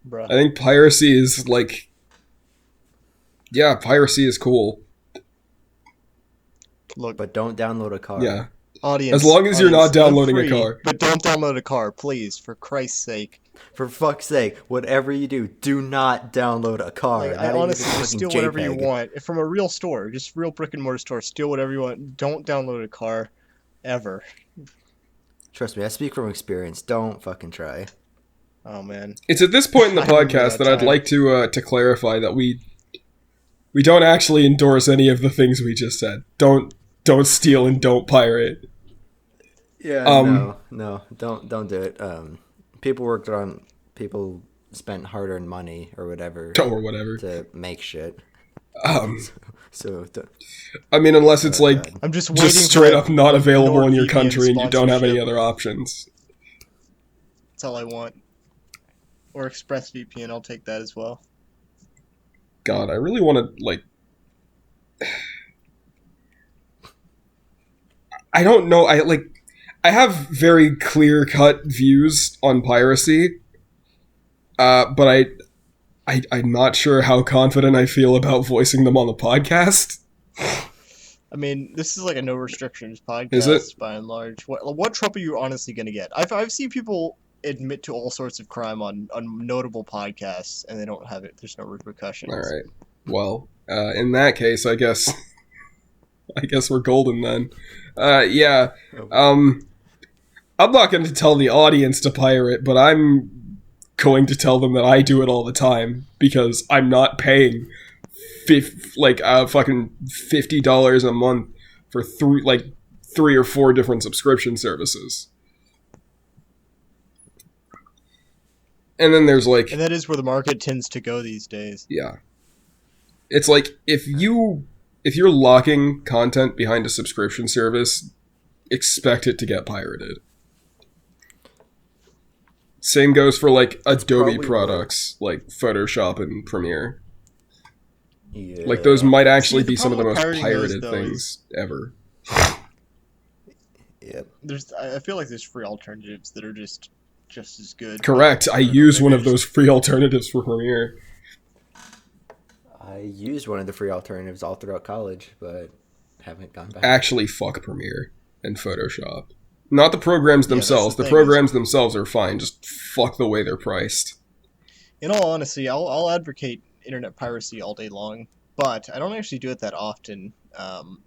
Bruh. I think piracy is like, yeah, piracy is cool. Look, But don't download a car. Yeah, audience. as long as you're not live downloading a free, car. But don't download a car, please, for Christ's sake. For fuck's sake, whatever you do not download a car. Like, Not I even honestly a just fucking steal whatever you JPEG. want from a real store, just real brick and mortar store. Steal whatever you want. Don't download a car, ever. Trust me, I speak from experience. Don't fucking try. Oh man. It's at this point in the I remember podcast that that I'd time. like to clarify that we don't actually endorse any of the things we just said. Don't steal and don't pirate. Yeah, no, don't do it. People spent hard-earned money or whatever Or whatever. to make shit. Um, So I mean, unless it's like God. I'm just waiting just straight for up not available in your NordVPN country and you don't have any sponsorship. other options. That's all I want. Or ExpressVPN, I'll take that as well. God, I really want to like. I don't know. I have very clear-cut views on piracy, but I'm not sure how confident I feel about voicing them on the podcast. I mean, this is like a no restrictions podcast Is it? by and large. What trouble are you honestly going to get? I've seen people admit to all sorts of crime on notable podcasts, and they don't have it. There's no repercussions. All right. Well, in that case, I guess we're golden then. Yeah. I'm not going to tell the audience to pirate, but I'm going to tell them that I do it all the time because I'm not paying fucking $50 a month for three or four different subscription services. And then there's like, And that is where the market tends to go these days. yeah, it's like if you're locking content behind a subscription service, expect it to get pirated. Same goes for like Adobe probably products like Photoshop and Premiere. yeah. Like those might actually See, the be some of the problem most with pirating pirated those, though, things ever. Yep. I feel like there's free alternatives that are just as good. Correct. I don't know, use maybe one I of just- those free alternatives for Premiere. I used one of the free alternatives all throughout college, but haven't gone back. Actually, fuck Premiere and Photoshop. Not the programs Yeah, that's themselves. the The thing, programs themselves are fine. Just fuck the way they're priced. In all honesty, I'll advocate internet piracy all day long, but I don't actually do it that often.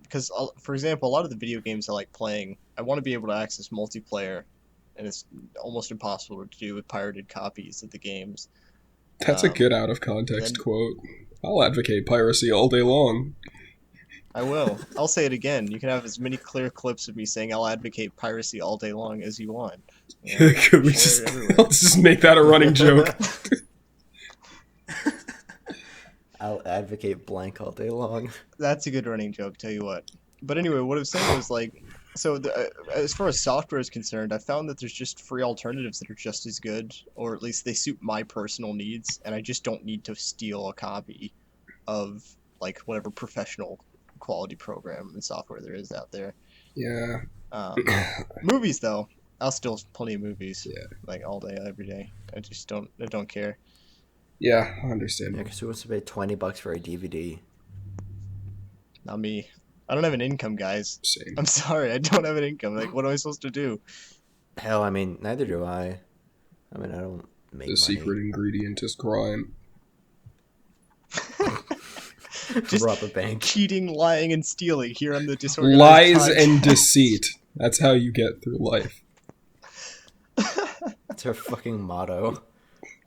Because, for example, a lot of the video games I like playing, I want to be able to access multiplayer, and it's almost impossible to do with pirated copies of the games. That's a good out of context then- quote. I'll advocate piracy all day long. I will. I'll say it again. You can have as many clear clips of me saying I'll advocate piracy all day long as you want. You know, Could we share just it everywhere. let's just make that a running joke? I'll advocate blank all day long. That's a good running joke, tell you what. But anyway, what I was saying was like, so as far as software is concerned, I found that there's just free alternatives that are just as good, or at least they suit my personal needs, and I just don't need to steal a copy of like whatever professional quality program and software there is out there. Yeah. Movies though, I'll steal plenty of movies. Yeah. Like all day, every day. I don't care. Yeah, I understand. Yeah, because who wants to pay $20 for a DVD? Not me. I don't have an income, guys. Same. I'm sorry, I don't have an income. Like, what am I supposed to do? Hell, I mean, neither do I. I mean, I don't make The money. secret ingredient is crime. Just rob a bank. cheating, lying, and stealing here on the disorganized Lies podcast. and deceit. That's how you get through life. That's our fucking motto.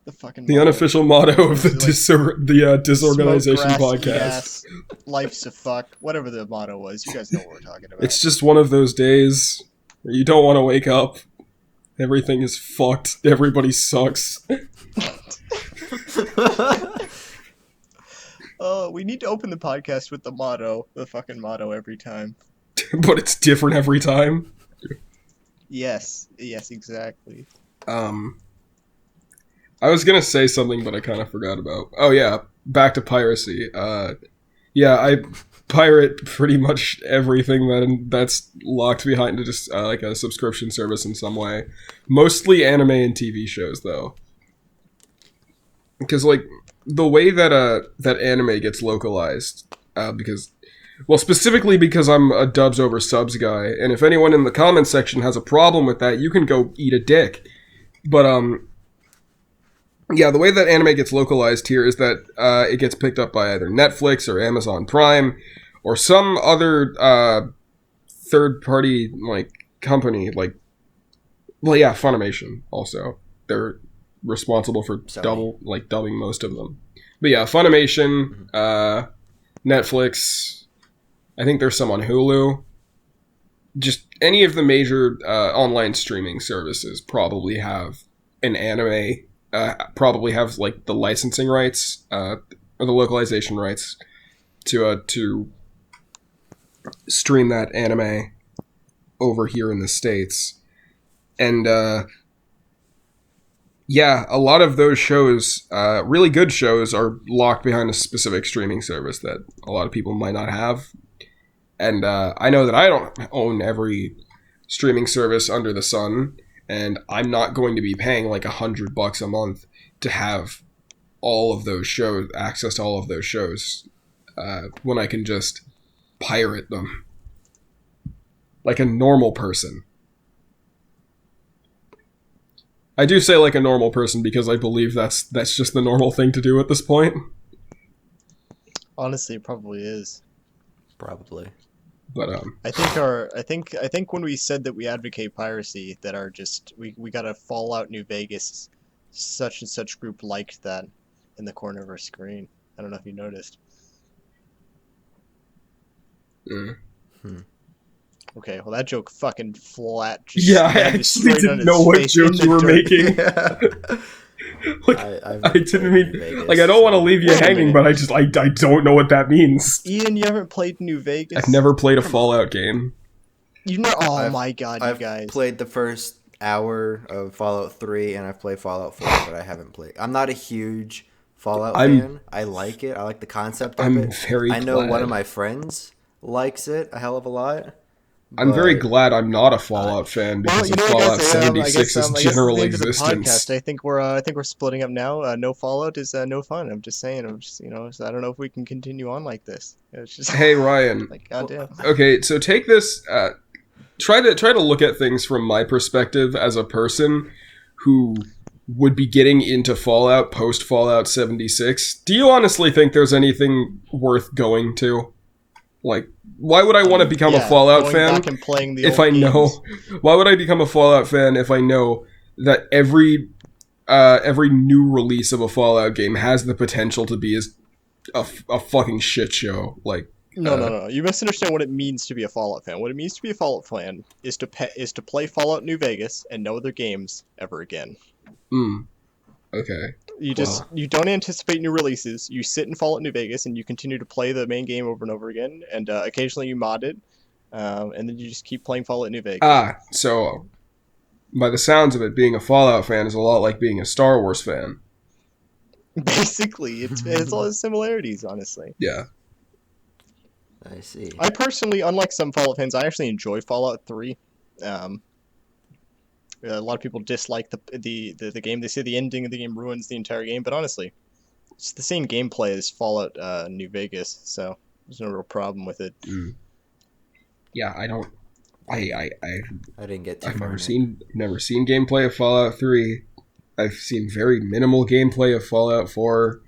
The fucking The motto. unofficial motto of the It's like, Disorganization Smoke grass, podcast. gas, life's a fuck. Whatever the motto was, you guys know what we're talking about. It's just one of those days where you don't want to wake up. Everything is fucked. Everybody sucks. We need to open the podcast with the motto, the fucking motto every time. But it's different every time. Yes, exactly. I I was gonna say something, but I kind of forgot about. Oh yeah, back to piracy. Yeah, I pirate pretty much everything that's locked behind just like a subscription service in some way. Mostly anime and TV shows, though, because like the way that anime gets localized, specifically because I'm a dubs over subs guy, and if anyone in the comments section has a problem with that, you can go eat a dick. But yeah, the way that anime gets localized here is that it gets picked up by either Netflix or Amazon Prime or some other third-party like company, Funimation. Also, they're responsible for dubbing most of them. But yeah, Funimation, Netflix. I think there's some on Hulu. Just any of the major online streaming services probably have an anime. Probably have like the licensing rights or the localization rights to stream that anime over here in the States. And yeah, a lot of those shows, really good shows, are locked behind a specific streaming service that a lot of people might not have. And I know that I don't own every streaming service under the sun, and I'm not going to be paying like $100 a month to have all of those shows, access to all of those shows, when I can just pirate them like a normal person. I do say like a normal person because I believe that's just the normal thing to do at this point. Honestly, it probably is. Probably. But I think when we said that we advocate piracy, that we got a Fallout New Vegas such and such group liked that in the corner of our screen. I don't know if you noticed. Okay, well that joke fucking flat. Yeah, I actually didn't know what joke you were making. Yeah. Like, I didn't mean Vegas, like I don't want to leave you hanging, but I don't know what that means. Ian, you haven't played New Vegas? I've never played a Fallout game. You know? Oh my god, you guys! I've played the first hour of Fallout 3, and I've played Fallout 4, but I haven't played. I'm not a huge Fallout fan. I like it. I like the concept of it. I know one of my friends likes it a hell of a lot. I'm very glad I'm not a Fallout fan because of Fallout 76's general existence. I think we're splitting up now. No Fallout is no fun. I'm just saying. I don't know if we can continue on like this. It's just hey Ryan. Like goddamn. Okay, so take this. Try to look at things from my perspective as a person who would be getting into Fallout post Fallout 76. Do you honestly think there's anything worth going to? Like, why would I want to become a Fallout fan if I know? Why would I become a Fallout fan if I know that every new release of a Fallout game has the potential to be a fucking shit show? Like, no. You misunderstand what it means to be a Fallout fan. What it means to be a Fallout fan is to play Fallout New Vegas and no other games ever again. Okay. You don't anticipate new releases. You sit in Fallout New Vegas and you continue to play the main game over and over again, and occasionally you mod it, and then you just keep playing Fallout New Vegas. So by the sounds of it, being a Fallout fan is a lot like being a Star Wars fan. Basically, it's all the similarities, honestly. Yeah. I see. I personally, unlike some Fallout fans, I actually enjoy Fallout 3. A lot of people dislike the game. They say the ending of the game ruins the entire game, but honestly, it's the same gameplay as Fallout New Vegas, so there's no real problem with it. Yeah, I don't. I didn't get too I've far. never seen gameplay of Fallout 3. I've seen very minimal gameplay of Fallout 4.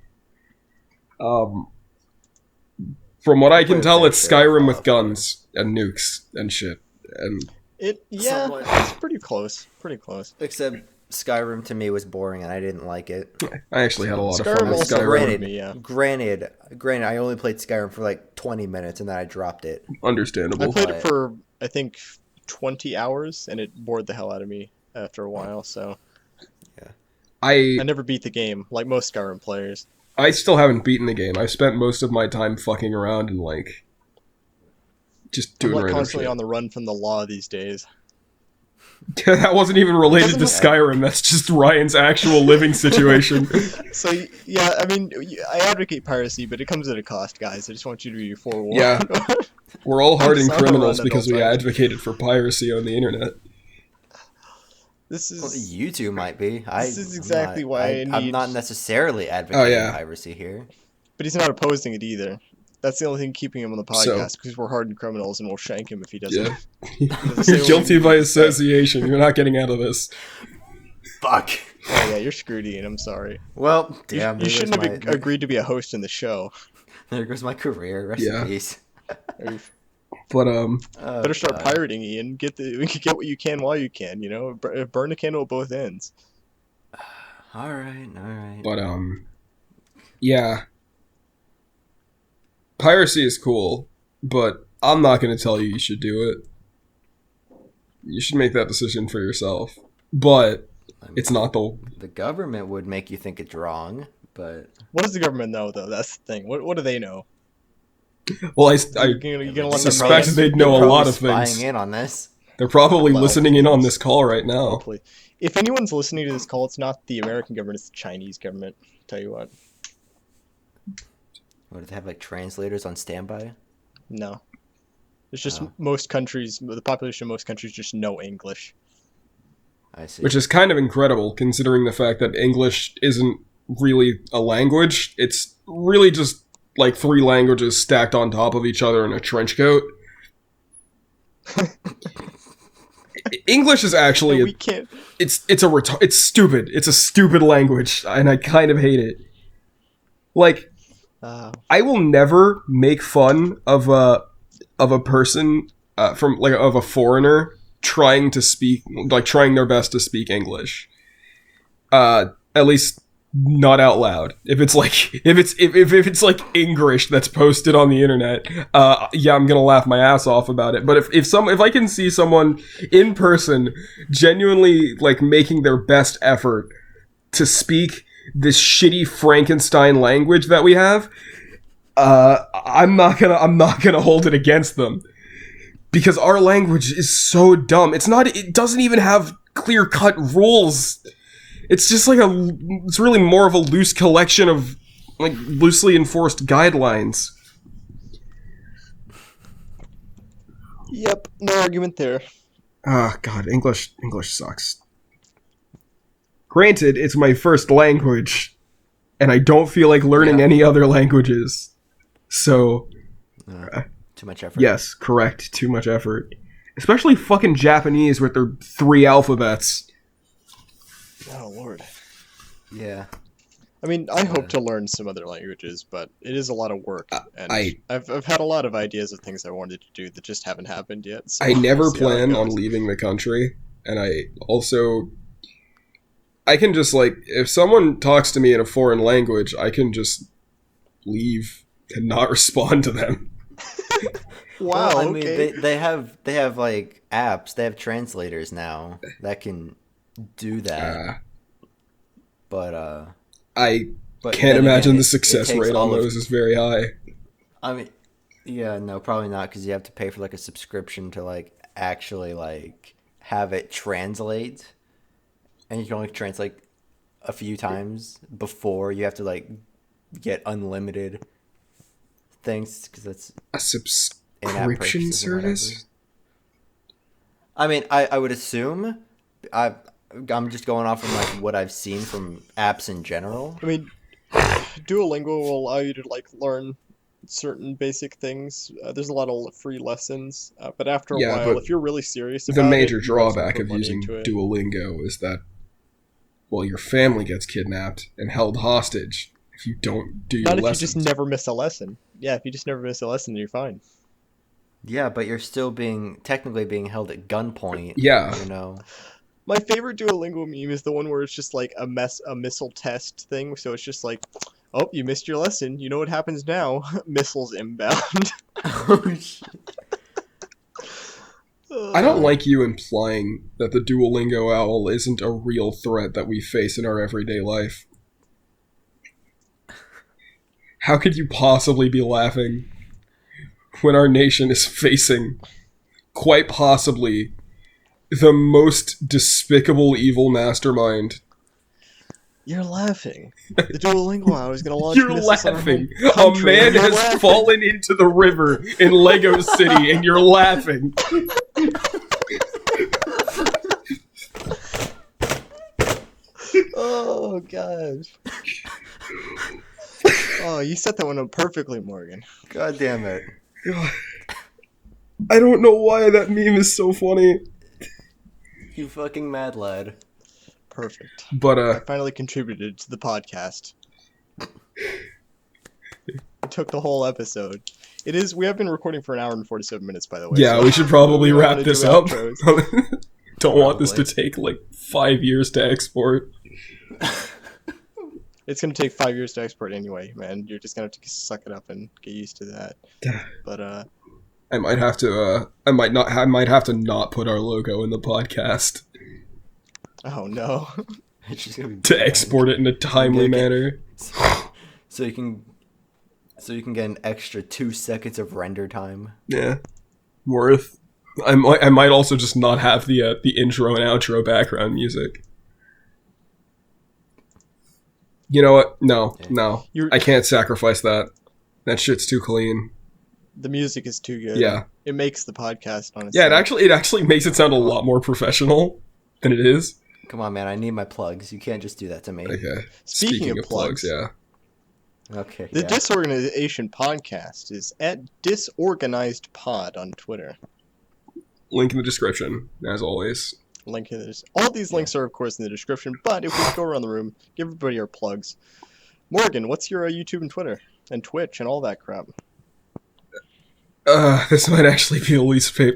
From what I can tell, it's Skyrim with guns and nukes and shit. And it's pretty close. Pretty close. Except Skyrim to me was boring and I didn't like it. I actually had a lot of fun with Skyrim. Granted, I only played Skyrim for like 20 minutes and then I dropped it. Understandable. I played it for, I think, 20 hours and it bored the hell out of me after a while, so... Yeah. I never beat the game, like most Skyrim players. I still haven't beaten the game. I've spent most of my time fucking around and, like, just doing random constantly shit. On the run from the law these days. That wasn't even related to Doesn't Skyrim. That's just Ryan's actual living situation. So yeah, I mean, I advocate piracy, but it comes at a cost, guys. I just want you to be forewarned. Yeah. We're all hardened It's on the criminals run at because all we times. advocated for piracy on the internet. This Well, is you two might be. This is exactly why I I'm need- not necessarily advocating yeah. piracy here. but he's not opposing it either. That's the only thing keeping him on the So- podcast because we're hardened criminals and we'll shank him if he doesn't. Yeah. doesn't say You're what guilty we by say. association. You're not getting out of this. Fuck. Oh yeah, you're screwed, Ian. I'm sorry. Well, You, damn. you shouldn't have agreed to be a host in the show. There goes my career. Rest Yeah. in peace. But Oh, Better start God. pirating, Ian. Get what you can while you can. You know, burn the candle at both ends. All right. But yeah. Piracy is cool, but I'm not going to tell you should do it. You should make that decision for yourself. But I mean, it's not the government would make you think it's wrong, but What does the government know, though? That's the thing. What do they know? Well, I You're gonna let them suspect know? they'd know a they're lot probably of things. spying in on this. They're probably Well, listening in on this call right now. Hopefully. If anyone's listening to this call, it's not the American government, it's the Chinese government. Tell you what. What, do they have like translators on standby? No. It's just Oh. most countries, the population of most countries just know English. I see. Which is kind of incredible, considering the fact that English isn't really a language. It's really just like three languages stacked on top of each other in a trench coat. English is actually we can't. it's stupid. It's a stupid language, and I kind of hate it. Like, I will never make fun of a person of a foreigner trying their best to speak English. At least not out loud. If it's like English that's posted on the internet, yeah, I'm gonna laugh my ass off about it. But if I can see someone in person genuinely like making their best effort to speak this shitty Frankenstein language that we have, I'm not gonna hold it against them. Because our language is so dumb. It doesn't even have clear-cut rules. It's just like it's really more of a loose collection of like loosely enforced guidelines. Yep, no argument there. Ah, God, English sucks. Granted, it's my first language, and I don't feel like learning any other languages. So, Too much effort. yes, correct. Too much effort. Especially fucking Japanese with their 3 alphabets. Oh lord. Yeah. I mean, I hope to learn some other languages, but it is a lot of work, and I've had a lot of ideas of things I wanted to do that just haven't happened yet. So I never we'll see how it plan on goes. leaving the country, and I can just like, if someone talks to me in a foreign language, I can just leave and not respond to them. Wow. Well, I mean, okay. they have like apps. They have translators now that can do that. But I but can't then imagine again, the it success takes rate on all of- those is very high. I mean, yeah, no, probably not, because you have to pay for like a subscription to like actually like have it translate, and you can only translate a few times before you have to like get unlimited things, because that's A in-app subscription purchases and whatever. service? I mean, I would assume. I'm just going off from like what I've seen from apps in general. I mean, Duolingo will allow you to like learn certain basic things. There's a lot of free lessons, but after a Yeah, while, but if you're really serious about The it, major you might as well drawback put of money using into it. Duolingo is that, well, your family gets kidnapped and held hostage if you don't do your Not if lessons. you just never miss a lesson. Yeah, if you just never miss a lesson, you're fine. Yeah, but you're still technically being held at gunpoint. Yeah. You know. My favorite Duolingo meme is the one where it's just like a missile test thing. So it's just like, oh, you missed your lesson. You know what happens now? Missiles inbound. Oh shit. I don't like you implying that the Duolingo owl isn't a real threat that we face in our everyday life. How could you possibly be laughing when our nation is facing, quite possibly, the most despicable evil mastermind. You're laughing. The Duolingo I was gonna launch. You're missiles on our laughing. home country, A man and you're has laughing. fallen into the river in Lego City, and you're laughing. Oh gosh. Oh, you set that one up perfectly, Morgan. God damn it. I don't know why that meme is so funny. You fucking mad lad. Perfect. But, I finally contributed to the podcast. It took the whole episode. We have been recording for an hour and 47 minutes, by the way. yeah, so we should probably we wrap wanna this do up. outros. Don't want this to take, 5 years to export. It's gonna take 5 years to export anyway, man. You're just gonna have to suck it up and get used to that. But I might have to. I might have to not put our logo in the podcast oh no. It's just gonna be to bad. export it in a timely manner. So you can get an extra 2 seconds of render time. Yeah, worth. I might also just not have the intro and outro background music. You know what? No. I can't sacrifice that. That shit's too clean. The music is too good. Yeah. It makes the podcast on its Yeah, own. it actually makes it sound a lot more professional than it is. Come on, man. I need my plugs. You can't just do that to me. Okay. Speaking of plugs, yeah. Okay. The yeah. DisOrganization podcast is at DisorganizedPod on Twitter. Link in the description, as always. Link in this. All these links are, of course, in the description. But if we go around the room, give everybody our plugs. Morgan, what's your YouTube and Twitter and Twitch and all that crap? This might actually be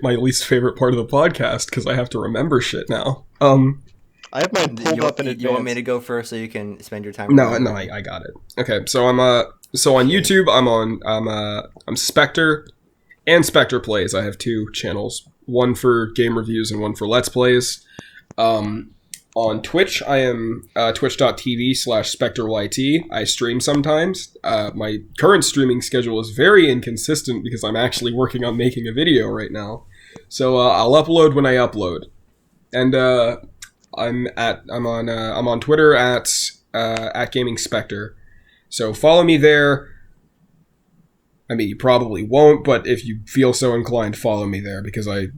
my least favorite part of the podcast because I have to remember shit now. I have mine pulled up in advance. You want me to go first so you can spend your time? No, I got it. Okay, so on YouTube, I'm Spekter and Spekter Plays. I have 2 channels, one for game reviews and one for Let's Plays. On Twitch, I am twitch.tv/SpecterYT. I stream sometimes. My current streaming schedule is very inconsistent because I'm actually working on making a video right now. So I'll upload when I upload. And I'm on Twitter at Gaming Spekter. So follow me there. I mean, you probably won't, but if you feel so inclined, follow me there because I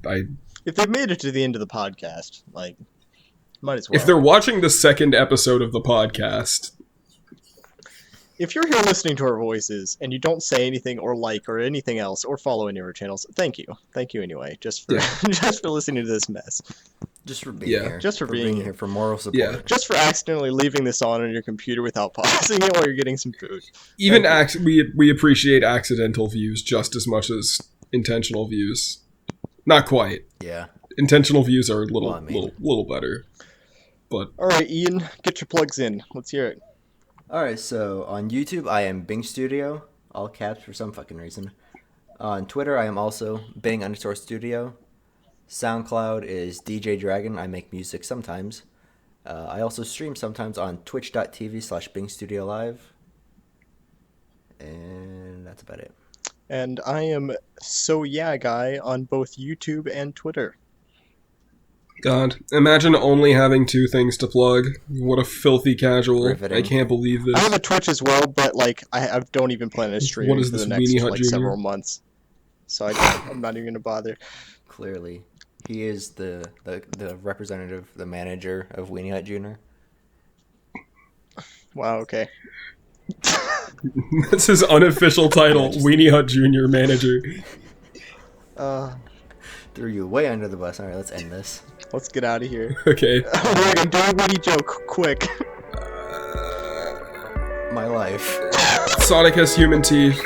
If they've made it to the end of the podcast, might as well. if they're watching the second episode of the podcast, If you're here listening to our voices and you don't say anything or anything else or follow any of our channels, thank you. Thank you anyway, just for just for listening to this mess. Just for being here. Just for being here. For moral support. Yeah. Just for accidentally leaving this on your computer without pausing it while you're getting some food. even we appreciate accidental views just as much as intentional views. Not quite. Yeah. Intentional views are a little Well, I mean- little better. But All right, Ian, get your plugs in. Let's hear it. Alright, so on YouTube, I am Bing Studio. All caps for some fucking reason. On Twitter, I am also Bing_Studio. SoundCloud is DJ Dragon. I make music sometimes. I also stream sometimes on twitch.tv/Bing Studio Live. And that's about it. And I am So Yeah Guy on both YouTube and Twitter. God, imagine only having 2 things to plug. What a filthy casual. Riveting. I can't believe this. I have a Twitch as well, but I don't even plan to stream What is for this, the next Weenie Hut Jr.? several months. So I'm not even gonna bother. Clearly. He is the representative, the manager of Weenie Hut Jr. Wow. Okay. That's his unofficial title, Weenie Hut Jr. Manager. Threw you way under the bus. Alright, let's end this. Let's get out of here. Okay. Morgan, do a witty joke, quick. My life. Sonic has human teeth.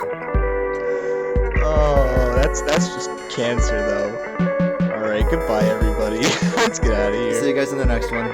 Oh, that's just cancer, though. All right, goodbye, everybody. Let's get out of here. See you guys in the next one.